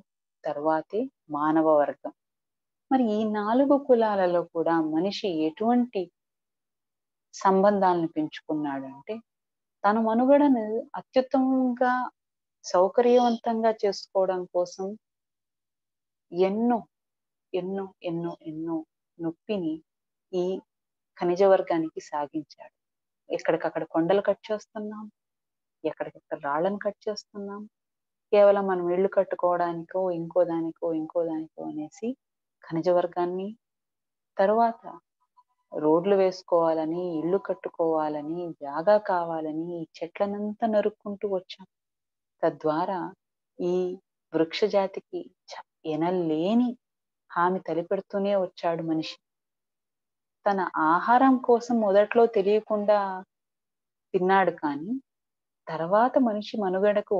తర్వాతే మానవ వర్గం. మరి ఈ 4 కులాలలో కూడా మనిషి ఎటువంటి సంబంధాలను పెంచుకున్నాడంటే, తన మనుగడను అత్యుత్తమంగా సౌకర్యవంతంగా చేసుకోవడం కోసం ఎన్నో ఎన్నో ఎన్నో ఎన్నో నొప్పిని ఈ ఖనిజ వర్గానికి సాగించాడు. ఎక్కడికక్కడ కొండలు కట్ చేస్తున్నాం, ఎక్కడికక్కడ రాళ్ళను కట్ చేస్తున్నాం, కేవలం మనం ఇళ్ళు కట్టుకోవడానికో ఇంకో దానికో అనేసి ఖనిజ వర్గాన్ని, తరువాత రోడ్లు వేసుకోవాలని, ఇళ్ళు కట్టుకోవాలని, జాగా కావాలని ఈ చెట్లనంతా నరుక్కుంటూ వచ్చాం. తద్వారా ఈ వృక్ష జాతికి ఎనలేని హాని తలపెడుతూనే వచ్చాడు మనిషి. తన ఆహారం కోసం మొదట్లో తెలియకుండా తిన్నాడు కానీ, తర్వాత మనిషి మనుగడకు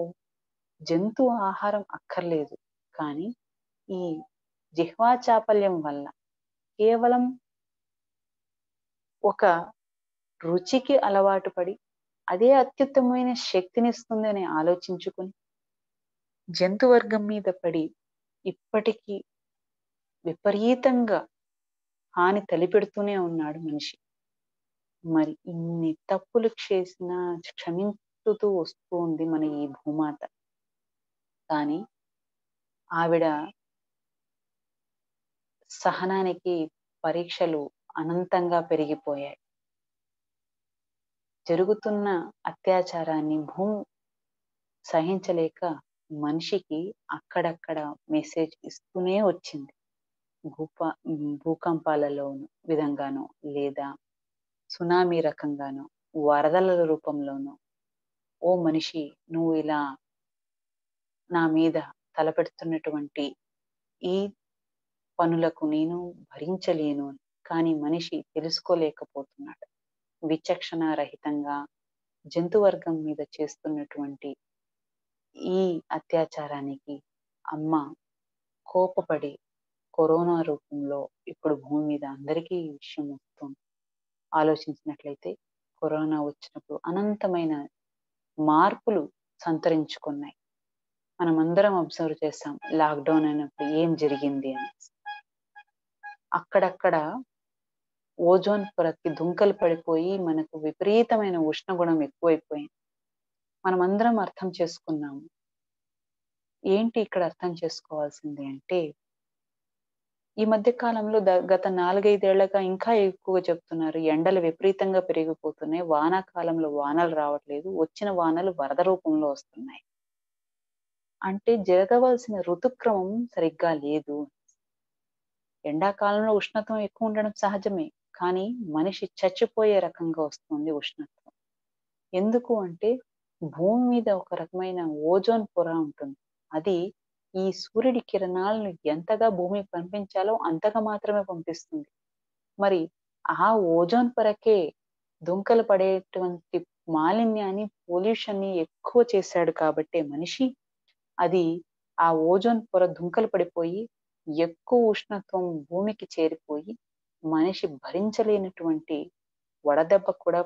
జంతు ఆహారం అక్కర్లేదు. కానీ ఈ జిహ్వా చాపల్యం వల్ల కేవలం ఒక రుచికి అలవాటు పడి అదే అత్యుత్తమమైన శక్తినిస్తుందని ఆలోచించుకుని జంతువర్గం మీద పడి ఇప్పటికీ విపరీతంగా హాని తలపెడుతూనే ఉన్నాడు మనిషి. మరి ఇన్ని తప్పులు చేసినా క్షమించుతూ వస్తూ ఉంది మన ఈ భూమాత. కానీ ఆవిడ సహనానికి పరీక్షలు అనంతంగా పెరిగిపోయాయి. జరుగుతున్న అత్యాచారాన్ని భూమి సహించలేక మనిషికి అక్కడక్కడ మెసేజ్ ఇస్తూనే వచ్చింది. భూకంపాలలోను విధంగానో, లేదా సునామీ రకంగానో, వరదల రూపంలోనో, ఓ మనిషి నువ్వు ఇలా నా మీద తలపెడుతున్నటువంటి ఈ పనులకు నేను భరించలేను. కానీ మనిషి తెలుసుకోలేకపోతున్నాడు. విచక్షణ రహితంగా జంతువర్గం మీద చేస్తున్నటువంటి ఈ అత్యాచారానికి అమ్మ కోపపడి కరోనా రూపంలో ఇప్పుడు భూమి మీద అందరికీ ఈ విషయం వస్తుంది. ఆలోచించినట్లయితే కరోనా వచ్చినప్పుడు అనంతమైన మార్పులు సంతరించుకున్నాయి. మనమందరం అబ్జర్వ్ చేస్తాం లాక్డౌన్ అయినప్పుడు ఏం జరిగింది అనేసి. అక్కడక్కడ ఓజోన్ పొరకి దుంకలు పడిపోయి మనకు విపరీతమైన ఉష్ణగుణం ఎక్కువైపోయింది. మనమందరం అర్థం చేసుకున్నాము. ఏంటి ఇక్కడ అర్థం చేసుకోవాల్సింది అంటే, ఈ మధ్య కాలంలో గత 4-5 ఏళ్లుగా ఇంకా ఎక్కువగా చెప్తున్నారు. ఎండలు విపరీతంగా పెరిగిపోతున్నాయి. వానాకాలంలో వానలు రావట్లేదు. వచ్చిన వానలు వరద రూపంలో వస్తున్నాయి. అంటే జరగవలసిన ఋతుక్రమం సరిగ్గా లేదు. ఎండాకాలంలో ఉష్ణత్వం ఎక్కువ ఉండడం సహజమే. కానీ మనిషి చచ్చిపోయే రకంగా వస్తుంది ఉష్ణత్వం. ఎందుకు అంటే భూమి మీద ఒక రకమైన ఓజోన్ పొర ఉంటుంది. అది ఈ సూర్యుడి కిరణాలను ఎంతగా భూమికి పంపించాలో అంతగా మాత్రమే పంపిస్తుంది. మరి ఆ ఓజోన్ పొరకే దుంకలు పడేటువంటి మాలిన్యాన్ని, పొల్యూషన్ని ఎక్కువ చేశాడు కాబట్టే మనిషి అది ఆ ఓజోన్ పొర దుంకలు పడిపోయి ఎక్కువ ఉష్ణత్వం భూమికి చేరిపోయి మనిషి భరించలేనటువంటి వడదెబ్బ కూడా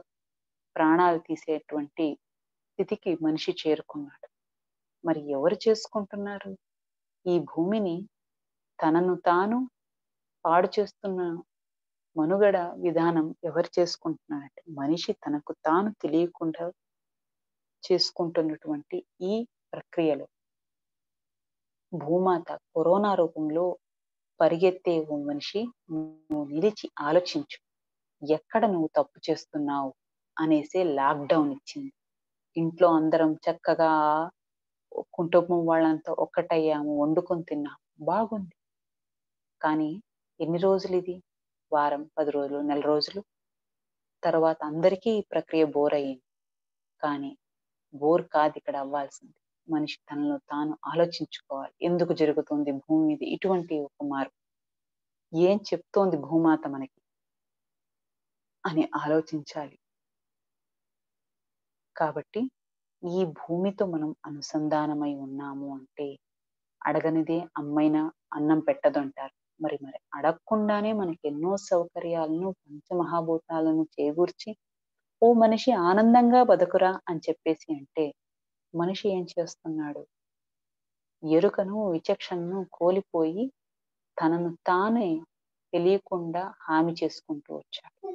ప్రాణాలు తీసేటువంటి స్థితికి మనిషి చేరుకున్నాడు. మరి ఎవరు చేసుకుంటున్నారు ఈ భూమిని? తనను తాను పాడు చేస్తున్న మనుగడ విధానం ఎవరు చేసుకుంటున్నారంటే మనిషి తనకు తాను తెలియకుండా చేసుకుంటున్నటువంటి ఈ ప్రక్రియలో భూమాత కరోనా రూపంలో పరిగెత్తే ఓ మనిషి, నువ్వు నిలిచి ఆలోచించు. ఎక్కడ నువ్వు తప్పు చేస్తున్నావు అనేసే లాక్డౌన్ ఇచ్చింది. ఇంట్లో అందరం చక్కగా కుటుంబం వాళ్ళంతా ఒక్కటయ్యాము, వండుకొని తిన్నాము, బాగుంది. కానీ ఎన్ని రోజులు ఇది? వారం, 10 రోజులు, నెల రోజులు తర్వాత అందరికీ ఈ ప్రక్రియ బోర్ అయ్యింది. కానీ బోర్ కాదు ఇక్కడ అవ్వాల్సింది. మనిషి తనలో తాను ఆలోచించుకోవాలి. ఎందుకు జరుగుతుంది భూమి మీద ఇటువంటి ఒక మార్పు? ఏం చెప్తోంది భూమాత మనకి అని ఆలోచించాలి. కాబట్టి ఈ భూమితో మనం అనుసంధానమై ఉన్నాము అంటే అడగనిదే అమ్మైనా అన్నం పెట్టదు అంటారు. మరి అడగకుండానే మనకి ఎన్నో సౌకర్యాలను పంచమహాభూతాలను చేకూర్చి ఓ మనిషి ఆనందంగా బతుకురా అని చెప్పేసి అంటే మనిషి ఏం చేస్తున్నాడు? ఎరుకను విచక్షణను కోల్పోయి తనను తానే తెలియకుండా హాని చేసుకుంటూ వచ్చాడు.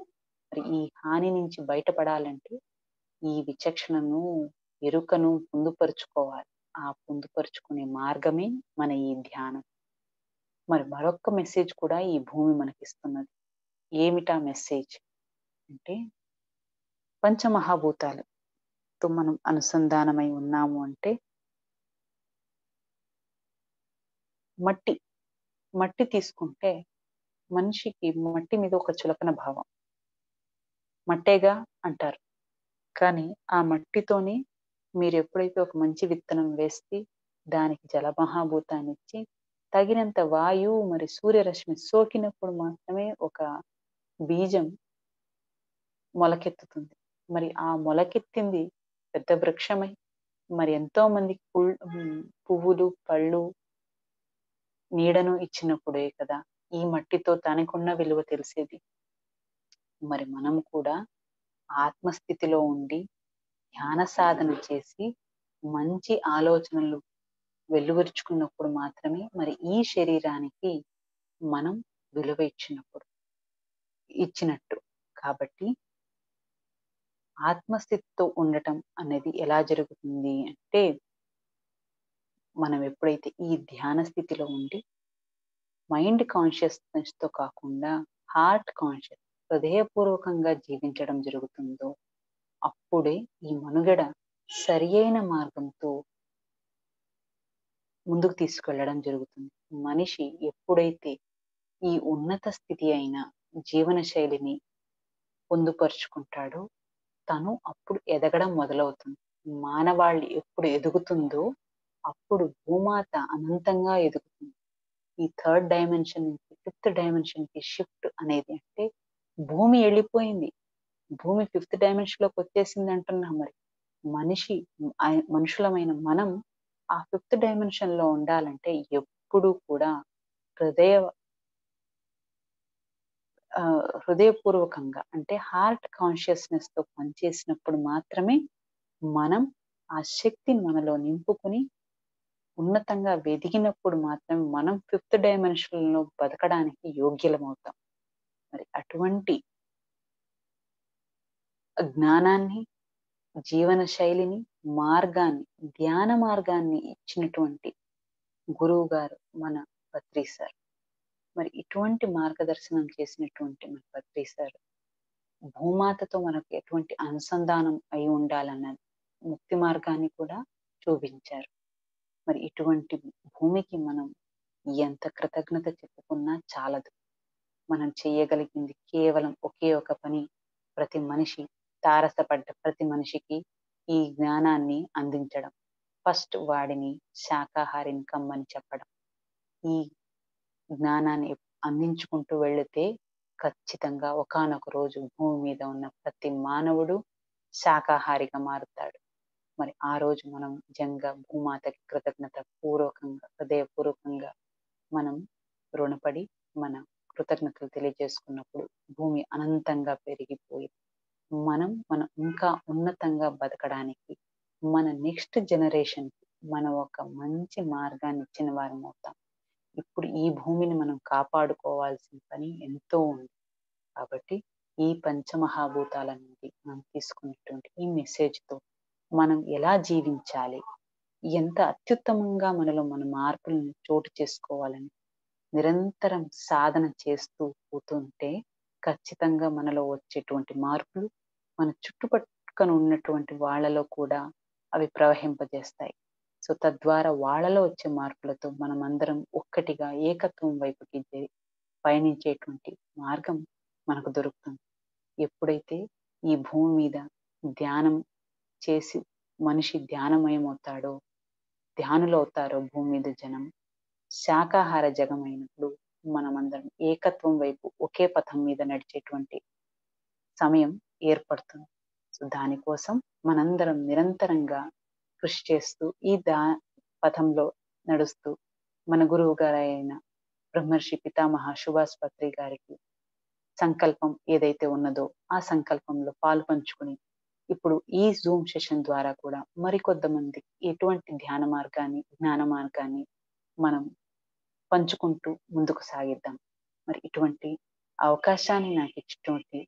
మరి ఈ హాని నుంచి బయటపడాలంటే ఈ విచక్షణను ఎరుకను పొందుపరుచుకోవాలి. ఆ పొందుపరుచుకునే మార్గమే మన ఈ ధ్యానం. మరి మరొక్క మెసేజ్ కూడా ఈ భూమి మనకిస్తున్నది. ఏమిటా మెసేజ్ అంటే పంచమహాభూతాలతో మనం అనుసంధానమై ఉన్నాము అంటే మట్టి తీసుకుంటే మనిషికి మట్టి మీద ఒక చులకన భావం. మట్టేగా అంటారు. కానీ ఆ మట్టితోనే మీరు ఎప్పుడైతే ఒక మంచి విత్తనం వేస్తే దానికి జలమహాభూతాన్ని ఇచ్చి తగినంత వాయువు మరి సూర్యరశ్మి సోకినప్పుడు మాత్రమే ఒక బీజం మొలకెత్తుతుంది. మరి ఆ మొలకెత్తింది పెద్ద వృక్షమై మరి ఎంతో మందికి పువ్వులు పళ్ళు నీడను ఇచ్చినప్పుడే కదా ఈ మట్టితో తనకున్న విలువ తెలిసేది. మరి మనం కూడా ఆత్మస్థితిలో ఉండి ధ్యాన సాధన చేసి మంచి ఆలోచనలు వెలువరుచుకున్నప్పుడు మాత్రమే మరి ఈ శరీరానికి మనం విలువ ఇచ్చినట్టు. కాబట్టి ఆత్మస్థితితో ఉండటం అనేది ఎలా జరుగుతుంది అంటే మనం ఎప్పుడైతే ఈ ధ్యాన స్థితిలో ఉండి మైండ్ కాన్షియస్నెస్ తో కాకుండా హార్ట్ కాన్షియస్ హృదయపూర్వకంగా జీవించడం జరుగుతుందో అప్పుడే ఈ మనుగడ సరి అయిన మార్గంతో ముందుకు తీసుకెళ్లడం జరుగుతుంది. మనిషి ఎప్పుడైతే ఈ ఉన్నత స్థితి అయిన జీవన శైలిని పొందుపరుచుకుంటాడో తను అప్పుడు ఎదగడం మొదలవుతుంది. మానవాళి ఎప్పుడు ఎదుగుతుందో అప్పుడు భూమాత అనంతంగా ఎదుగుతుంది. ఈ థర్డ్ డైమెన్షన్ నుంచి ఫిఫ్త్ డైమెన్షన్ కి షిఫ్ట్ అనేది అంటే భూమి వెళ్ళిపోయింది, భూమి ఫిఫ్త్ డైమెన్షన్ లోకి వచ్చేసింది అంటున్నాం. మరి మనుషులమైన మనం ఆ ఫిఫ్త్ డైమెన్షన్ లో ఉండాలంటే ఎప్పుడు కూడా హృదయ హృదయపూర్వకంగా అంటే హార్ట్ కాన్షియస్నెస్ తో పనిచేసినప్పుడు మాత్రమే మనం ఆ శక్తిని మనలో నింపుకుని ఉన్నతంగా వెదిగినప్పుడు మాత్రమే మనం ఫిఫ్త్ డైమెన్షన్ లో బతకడానికి యోగ్యులమవుతాం. మరి అటువంటి జ్ఞానాన్ని, జీవన శైలిని, మార్గాన్ని, ధ్యాన మార్గాన్ని ఇచ్చినటువంటి గురువు గారు మన పత్రి సార్. మరి ఇటువంటి మార్గదర్శనం చేసినటువంటి మన పత్రి సార్ భూమాతతో మనకు ఎటువంటి అనుసంధానం అయి ఉండాలన్నది ముక్తి మార్గాన్ని కూడా చూపించారు. మరి ఇటువంటి భూమికి మనం ఎంత కృతజ్ఞత చెప్పుకున్నా చాలదు. మనం చేయగలిగింది కేవలం ఒకే ఒక పని, ప్రతి మనిషి తారసపడ్డ ప్రతి మనిషికి ఈ జ్ఞానాన్ని అందించడం. ఫస్ట్ వాడిని శాకాహారిని కమ్మని చెప్పడం. ఈ జ్ఞానాన్ని అందించుకుంటూ వెళితే ఖచ్చితంగా ఒకానొక రోజు భూమి మీద ఉన్న ప్రతి మానవుడు శాకాహారిగా మారుతాడు. మరి ఆ రోజు మనం నిజంగా భూమాతకి కృతజ్ఞత పూర్వకంగా హృదయపూర్వకంగా మనం రుణపడి మన కృతజ్ఞతలు తెలియజేసుకున్నప్పుడు భూమి అనంతంగా పెరిగిపోయి మనం ఇంకా ఉన్నతంగా బతకడానికి మన నెక్స్ట్ జనరేషన్ మనం ఒక మంచి మార్గాన్ని ఇచ్చిన వారం అవుతాం. ఇప్పుడు ఈ భూమిని మనం కాపాడుకోవాల్సిన పని ఎంతో ఉంది. కాబట్టి ఈ పంచమహాభూతాల నుండి మనం తీసుకున్నటువంటి ఈ మెసేజ్తో మనం ఎలా జీవించాలి, ఎంత అత్యుత్తమంగా మనలో మన మార్పులను చోటు చేసుకోవాలని నిరంతరం సాధన చేస్తూ పోతుంటే ఖచ్చితంగా మనలో వచ్చేటువంటి మార్పులు మన చుట్టుపక్కన ఉన్నటువంటి వాళ్ళలో కూడా అవి ప్రవహింపజేస్తాయి. సో తద్వారా వాళ్ళలో వచ్చే మార్పులతో మనం అందరం ఒక్కటిగా ఏకత్వం వైపుకి పయనించేటువంటి మార్గం మనకు దొరుకుతుంది. ఎప్పుడైతే ఈ భూమి మీద ధ్యానం చేసి మనిషి ధ్యానమయమవుతాడో, ధ్యానులవుతారో భూమి మీద జనం, శాకాహార జగమైనప్పుడు మనమందరం ఏకత్వం వైపు ఒకే పథం మీద నడిచేటువంటి సమయం ఏర్పడుతుంది. సో దానికోసం మనందరం నిరంతరంగా కృషి చేస్తూ ఈ పథంలో నడుస్తూ మన గురువు గారైన బ్రహ్మర్షి పితామహ సుభాష్ పత్రి గారికి సంకల్పం ఏదైతే ఉన్నదో ఆ సంకల్పంలో పాలు పంచుకుని ఇప్పుడు ఈ జూమ్ సెషన్ ద్వారా కూడా మరికొద్దిమందికి ఎటువంటి ధ్యాన మార్గాన్ని జ్ఞాన మార్గాన్ని మనం పంచుకుంటూ ముందుకు సాగిద్దాం. మరి ఇటువంటి అవకాశాన్ని నాకు ఇచ్చినటువంటి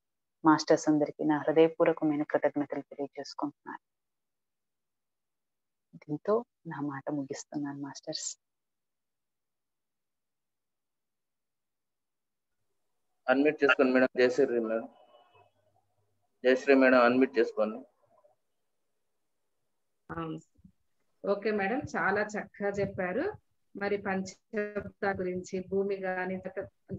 మాస్టర్స్ అందరికీ నా హృదయపూర్వకమైన కృతజ్ఞతలు తెలియజేసుకుంటున్నాను. దీంతో నా మాట ముగిస్తున్నాను మాస్టర్స్. అన్మ్యూట్ చేసుకోండి madam. Jayashree madam, Jayashree madam unmute చేసుకోండి. ఓకే మేడం, చాలా చక్కగా చెప్పారు. మరి పంచభూత గురించి, భూమి గాని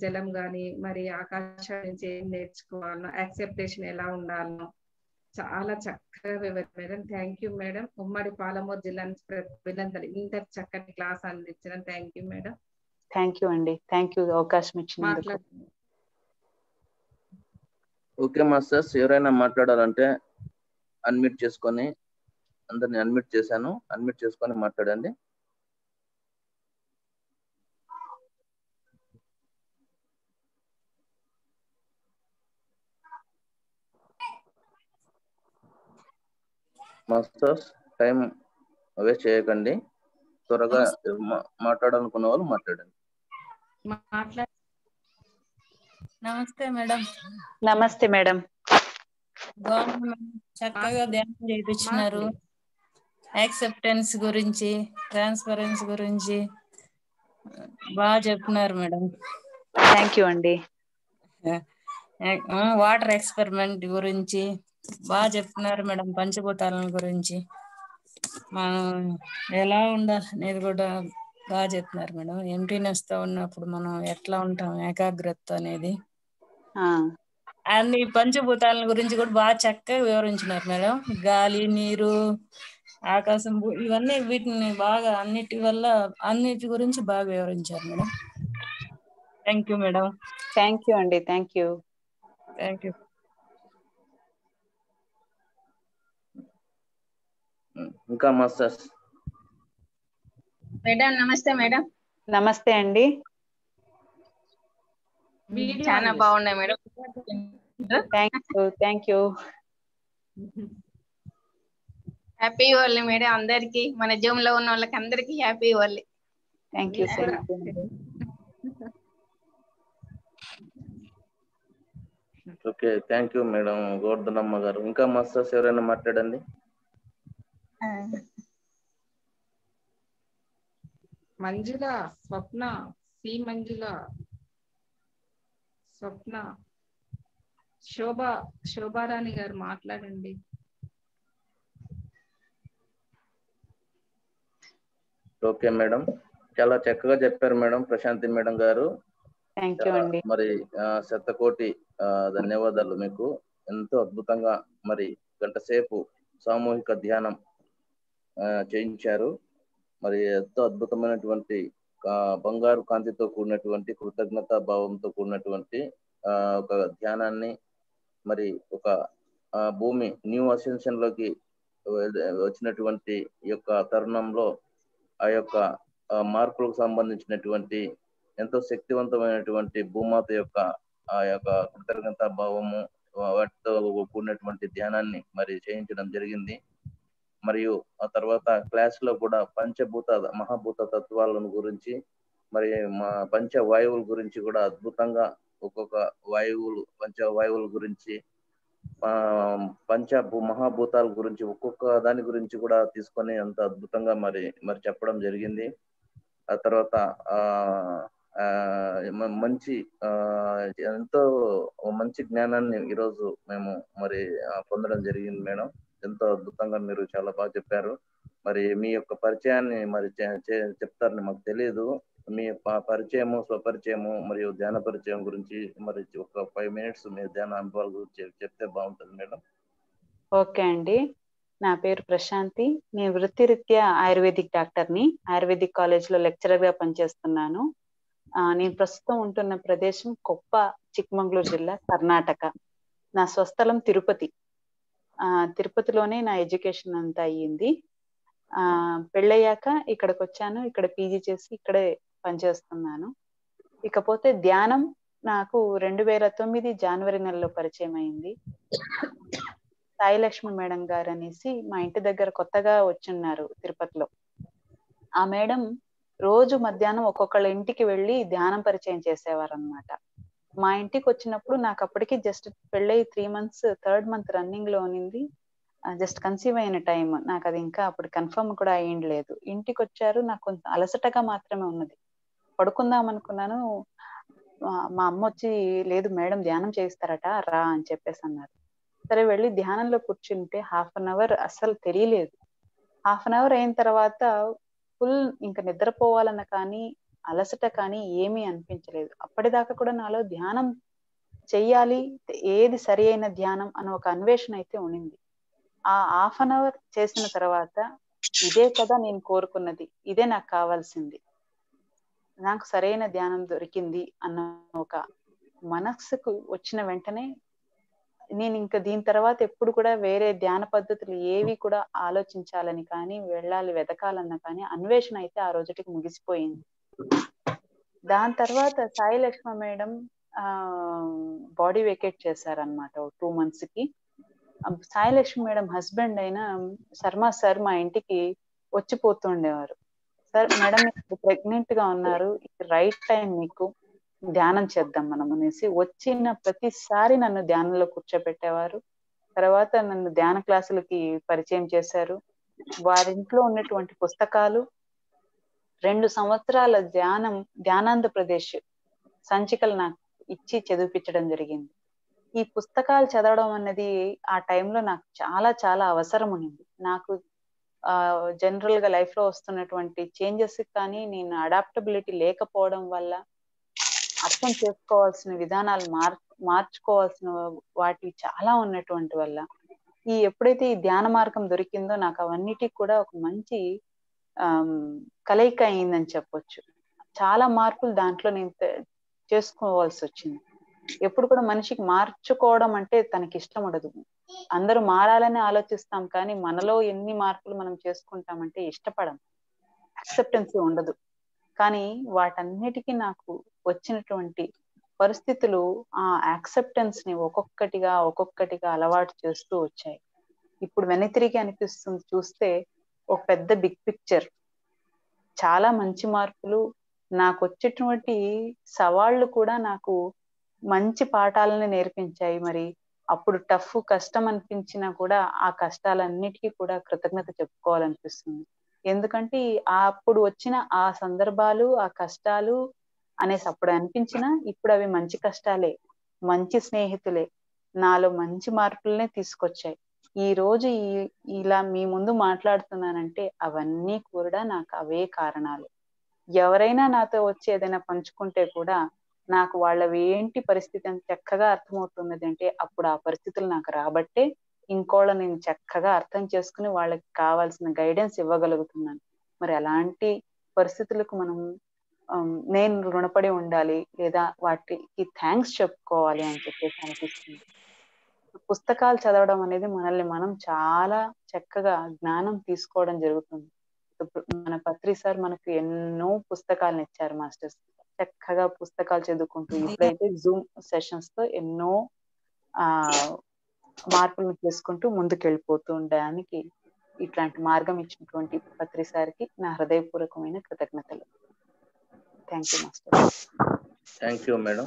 జలం గాని, మరి ఆకాశం నుంచి ఏం నేర్చుకోవాలనో, యాక్సెప్టేషన్ ఎలా ఉండాలనో చాలా చక్కగా వివరించారు మేడం. Thank you madam. ఉమ్మడి పాలమూరు జిల్లా నుంచి పిల్లలందరూ ఇంత చక్కటి క్లాస్ అందించడం thank you madam. Thank you అండి, థ్యాంక్ యూ అవకాశం ఇచ్చినందుకు. ఓకే మాస్టర్స్, ఎవరైనా మాట్లాడాలంటే అన్మ్యూట్ చేసుకొని, అందరిని అన్మ్యూట్ చేశాను, అన్మ్యూట్ చేసుకొని మాట్లాడండి. మాస్టర్స్ టైం వేస్ట్ చేయకండి, త్వరగా మాట్లాడాలనుకున్న వాళ్ళు మాట్లాడండి. నమస్తే మేడం. నమస్తే మేడం. చక్కగా ధ్యానం చేయించినారు. యాక్సెప్టెన్స్ గురించి, ట్రాన్స్పరెన్స్ గురించి బాగా చెప్తున్నారు మేడం. థ్యాంక్ యూ అండి. వాటర్ ఎక్స్పెరిమెంట్ గురించి బాగా చెప్తున్నారు మేడం. పంచభూతాల గురించి మనం ఎలా ఉండాలి అనేది కూడా బాగా చెప్తున్నారు మేడం. ఎంటీనెస్ తో ఉన్నప్పుడు మనం ఎట్లా ఉంటాం, ఏకాగ్రత అనేది, అన్ని పంచభూతాల గురించి కూడా బాగా చక్కగా వివరించినారు మేడం. గాలి, నీరు, ఆకాశం, ఇవన్నీ వీటిని బాగా అన్నిటి గురించి బాగా వివరించారు madam. Thank you madam. Thank you అండి. Thank you. Thank you. ఇంకా మాస్టర్స్? మేడం నమస్తే మేడం. నమస్తే అండి. చాలా బాగున్నాయి madam. Thank you. Happy Holi madam అందరికి, మన జూమ్ లో ఉన్న వాళ్ళకి అందరికి happy Holi. Thank you sir. Okay, thank you madam Govardhanamma garu. ఇంకా మాస్టర్స్ ఎవరైనా మాట్లాడండి. మంజుల, స్వప్న, సి మంజుల, స్వప్న, శోభారాణి గారు మాట్లాడండి. ఓకే మేడం, చాలా చక్కగా చెప్పారు మేడం ప్రశాంతి మేడం గారు. థ్యాంక్ యూ అండి. మరి శతకోటి ధన్యవాదాలు మీకు. ఎంతో అద్భుతంగా మరి గంట సేపు సామూహిక ధ్యానం చేయించారు. మరి ఎంతో అద్భుతమైనటువంటి బంగారు కాంతితో కూడినటువంటి కృతజ్ఞతా భావంతో కూడినటువంటి ఒక ధ్యానాన్ని, మరి ఒక భూమి న్యూ అసెన్షన్ లోకి వచ్చినటువంటి ఈ యొక్క తరుణంలో ఆ యొక్క మార్పులకు సంబంధించినటువంటి ఎంతో శక్తివంతమైనటువంటి భూమాత యొక్క ఆ యొక్క కృతజ్ఞతా భావము, వాటితో కూడినటువంటి ధ్యానాన్ని మరి చేయించడం జరిగింది. మరియు ఆ తర్వాత క్లాస్ లో కూడా పంచభూత మహాభూత తత్వాలను గురించి, మరి మా పంచ వాయువుల గురించి కూడా అద్భుతంగా ఒక్కొక్క పంచవాయువుల గురించి, మహాభూతాల గురించి ఒక్కొక్క దాని గురించి కూడా తీసుకొని అంత అద్భుతంగా మరి చెప్పడం జరిగింది. ఆ తర్వాత మంచి ఎంతో మంచి జ్ఞానాన్ని ఈరోజు మేము మరి పొందడం జరిగింది మేడం. ఎంతో అద్భుతంగా మీరు చాలా బాగా చెప్పారు. మరి మీ యొక్క పరిచయాన్ని మరి చెప్తారని మాకు తెలియదు. మీ పరిచయము, స్వపరిచయము మరియు ధ్యాన పరిచయం గురించి మరి ఒక 5 minutes మీ ధ్యాన అనుభవాల గురించి చెప్తే బాగుంటుంది మేడం. ఓకే అండి, నా పేరు ప్రశాంతి. నేను వృత్తిరీత్యా ఆయుర్వేదిక్ డాక్టర్ని. ఆయుర్వేదిక్ కాలేజ్ లో లెక్చరర్ గా పనిచేస్తున్నాను. నేను ప్రస్తుతం ఉంటున్న ప్రదేశం కొప్ప, చిక్మంగళూరు జిల్లా, కర్ణాటక. నా స్వస్థలం తిరుపతి. తిరుపతిలోనే నా ఎడ్యుకేషన్ అంతా అయ్యింది. పెళ్ళయ్యాక ఇక్కడికి వచ్చాను. ఇక్కడ పీజీ చేసి ఇక్కడే పనిచేస్తున్నాను. ఇకపోతే ధ్యానం నాకు 2009 జనవరి నెలలో పరిచయం అయింది. సాయిలక్ష్మి మేడం గారు అనేసి మా ఇంటి దగ్గర కొత్తగా వచ్చున్నారు తిరుపతిలో. ఆ మేడం రోజు మధ్యాహ్నం ఒక్కొక్కళ్ళ ఇంటికి వెళ్ళి ధ్యానం పరిచయం చేసేవారు అనమాట. మా ఇంటికి వచ్చినప్పుడు నాకు అప్పటికి జస్ట్ పెళ్ళై 3 months, 3rd month రన్నింగ్ లో ఉన్నింది. జస్ట్ కన్సీవ్ అయిన టైం. నాకు అది ఇంకా అప్పుడు కన్ఫర్మ్ కూడా అయ్యిండలేదు. ఇంటికి వచ్చారు. నాకు కొంత అలసటగా మాత్రమే ఉన్నది. పడుకుందాం అనుకున్నాను. మా అమ్మ వచ్చి, లేదు మేడం ధ్యానం చేయిస్తారట, రా అని చెప్పేసి అన్నారు. సరే వెళ్ళి ధ్యానంలో కూర్చుంటే 1/2 an hour అస్సలు తెలియలేదు. 1/2 an hour అయిన తర్వాత ఫుల్ ఇంకా నిద్రపోవాలన్న కానీ అలసట కానీ ఏమీ అనిపించలేదు. అప్పటిదాకా కూడా నాలో ధ్యానం చెయ్యాలి, ఏది సరి అయిన ధ్యానం అని ఒక అన్వేషణ అయితే ఉన్నింది. ఆ 1/2 an hour చేసిన తర్వాత ఇదే కదా నేను కోరుకున్నది, ఇదే నాకు కావాల్సింది, నాకు సరైన ధ్యానం దొరికింది అన్న ఒక మనస్సుకు వచ్చిన వెంటనే నేను ఇంకా దీని తర్వాత ఎప్పుడు కూడా వేరే ధ్యాన పద్ధతులు ఏవి కూడా ఆలోచించాలని కానీ వెళ్ళాలి వెతకాలన్న కానీ అన్వేషణ అయితే ఆ రోజుటికి ముగిసిపోయింది. దాని తర్వాత సాయి లక్ష్మ మేడం బాడీ వెకేట్ చేశారనమాట 2 months కి. సాయి లక్ష్మి మేడం హస్బెండ్ అయిన శర్మ సార్ మా ఇంటికి వచ్చిపోతుండేవారు. సార్ మేడం ప్రెగ్నెంట్ గా ఉన్నారు, రైట్ టైం మీకు, ధ్యానం చేద్దాం మనం అనేసి వచ్చిన ప్రతిసారి నన్ను ధ్యానంలో కూర్చోబెట్టేవారు. తర్వాత నన్ను ధ్యాన క్లాసులకి పరిచయం చేశారు. వారింట్లో ఉన్నటువంటి పుస్తకాలు 2 సంవత్సరాల ధ్యానాంధ్రప్రదేశ్ సంచికలు నాకు ఇచ్చి చదివిపించడం జరిగింది. ఈ పుస్తకాలు చదవడం అన్నది ఆ టైంలో నాకు చాలా చాలా అవసరం ఉన్నింది. నాకు జనరల్ గా లైఫ్ లో వస్తున్నటువంటి చేంజెస్ కానీ నేను అడాప్టబిలిటీ లేకపోవడం వల్ల అర్థం చేసుకోవాల్సిన విధానాలు మార్చుకోవాల్సిన వాటి చాలా ఉన్నటువంటి వల్ల ఎప్పుడైతే ఈ ధ్యాన మార్గం దొరికిందో నాకు అవన్నిటికి కూడా ఒక మంచి కలయిక అయిందని చెప్పొచ్చు. చాలా మార్పులు దాంట్లో నేను చేసుకోవాల్సి వచ్చింది. ఎప్పుడు కూడా మనిషికి మార్చుకోవడం అంటే తనకి ఇష్టం ఉండదు. అందరూ మారాలని ఆలోచిస్తాం కానీ మనలో ఎన్ని మార్పులు మనం చేసుకుంటామంటే ఇష్టపడం, యాక్సెప్టెన్సీ ఉండదు. కానీ వాటన్నిటికీ నాకు వచ్చినటువంటి పరిస్థితులు ఆ యాక్సెప్టెన్స్ ని ఒక్కొక్కటిగా అలవాటు చేస్తూ వచ్చాయి. ఇప్పుడు వెనతిరిగి అనిపిస్తుంది చూస్తే ఒక పెద్ద బిగ్ పిక్చర్, చాలా మంచి మార్పులు. నాకు వచ్చేటువంటి సవాళ్లు కూడా నాకు మంచి పాఠాలను నేర్పించాయి. మరి అప్పుడు కష్టం అనిపించినా కూడా ఆ కష్టాలన్నిటికీ కూడా కృతజ్ఞత చెప్పుకోవాలనిపిస్తుంది. ఎందుకంటే అప్పుడు వచ్చిన ఆ సందర్భాలు, ఆ కష్టాలు అనేసి అప్పుడు అనిపించినా ఇప్పుడు అవి మంచి కష్టాలే, మంచి స్నేహితులే, నాలో మంచి మార్పులనే తీసుకొచ్చాయి. ఈ రోజు ఇలా మీ ముందు మాట్లాడుతున్నానంటే అవన్నీ కూడా నాకు అవే కారణాలు. ఎవరైనా నాతో వచ్చి ఏదైనా పంచుకుంటే కూడా నాకు వాళ్ళవి ఏంటి పరిస్థితి అని చక్కగా అర్థమవుతున్నది అంటే అప్పుడు ఆ పరిస్థితులు నాకు రాబట్టే ఇంకోళ్ళని నేను చక్కగా అర్థం చేసుకుని వాళ్ళకి కావాల్సిన గైడెన్స్ ఇవ్వగలుగుతున్నాను. మరి అలాంటి పరిస్థితులకు మనం నేను రుణపడి ఉండాలి, లేదా వాటికి థ్యాంక్స్ చెప్పుకోవాలి అని చెప్పేసి అనిపిస్తుంది. పుస్తకాలు చదవడం అనేది మనల్ని మనం చాలా చక్కగా జ్ఞానం తీసుకోవడం జరుగుతుంది. మన పత్రి సార్ మనకు ఎన్నో పుస్తకాలను ఇచ్చారు మాస్టర్స్. చక్కగా పుస్తకాలు చదువుకుంటూ ఇప్పుడైతే జూమ్ సెషన్స్ తో ఎన్నో మార్పులను చేసుకుంటూ ముందుకు వెళ్ళిపోతూ ఉండడానికి ఇట్లాంటి మార్గం ఇచ్చినటువంటి పత్రి సార్కి నా హృదయపూర్వకమైన కృతజ్ఞతలు. Thank you master. Thank you madam.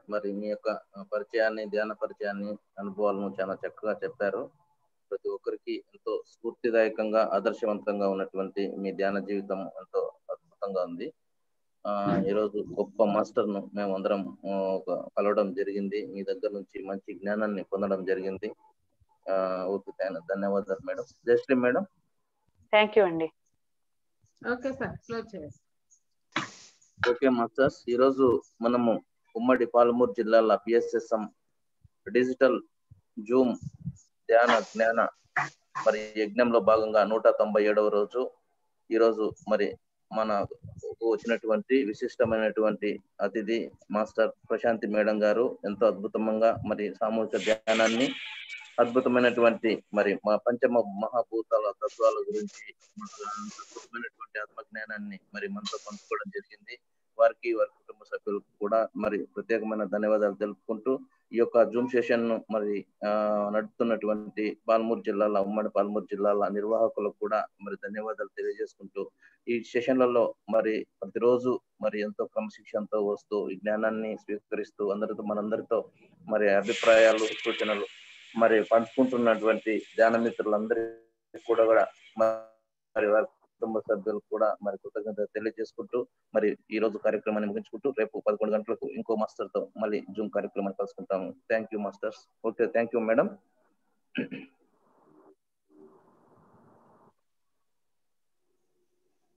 మరి మీ యొక్క పరిచయాన్ని, ధ్యాన పరిచయాన్ని, అనుభవాలను చాలా చక్కగా చెప్పారు. ప్రతి ఒక్కరికి ఎంతో స్ఫూర్తిదాయకంగా, ఆదర్శవంతంగా ఉన్నటువంటి మీ ధ్యాన జీవితం ఎంతో అద్భుతంగా ఉంది. ఈరోజు గొప్ప మాస్టర్ను మేము అందరం కలవడం జరిగింది. మీ దగ్గర నుంచి మంచి జ్ఞానాన్ని పొందడం జరిగింది. ఓకే, ధన్యవాదాలు madam. Jayashree madam. Thank you అండి. ఓకే సార్, క్లోజ్ చేయండి. ఓకే మాస్టర్స్, ఈరోజు మనము ఉమ్మడి పాలమూరు జిల్లాల పిఎస్ఎస్ఎం డిజిటల్ జూమ్ జ్ఞాన మరి యజ్ఞంలో భాగంగా 197వ రోజు. ఈరోజు మరి మనకు వచ్చినటువంటి విశిష్టమైనటువంటి అతిథి మాస్టర్ ప్రశాంతి మేడం గారు ఎంతో అద్భుతంగా మరి సామూహిక ధ్యానాన్ని అద్భుతమైనటువంటి మరి మా పంచమ మహాభూతాల తత్వాల గురించి అద్భుతమైనటువంటి ఆత్మజ్ఞానాన్ని మరి మనతో పంచుకోవడం జరిగింది. వారికి వారి కుటుంబ సభ్యులకు కూడా మరి ప్రత్యేకమైన ధన్యవాదాలు తెలుపుకుంటూ ఈ యొక్క జూమ్ సెషన్ ను మరి నడుపుతున్నటువంటి పాల్మూరు జిల్లాల ఉమ్మడి పాల్మూరు జిల్లాల నిర్వాహకులకు కూడా మరి ధన్యవాదాలు తెలియజేసుకుంటూ ఈ సెషన్లలో మరి ప్రతిరోజు మరి ఎంతో క్రమశిక్షణతో వస్తూ ఈ జ్ఞానాన్ని స్వీకరిస్తూ మనందరితో మరి అభిప్రాయాలు సూచనలు మరి పంచుకుంటున్నటువంటి ధ్యాన మిత్రులందరికీ కూడా మరి వారి కుటుంబ సభ్యులు కూడా మరి కృతజ్ఞత తెలియజేసుకుంటూ మరి ఈ రోజు కార్యక్రమాన్ని ముగించుకుంటూ రేపు 11 గంటలకు ఇంకో మాస్టర్ తో మళ్ళీ జూమ్ కార్యక్రమాన్ని కలుసుకుంటాము. Thank you masters. Okay, thank you madam.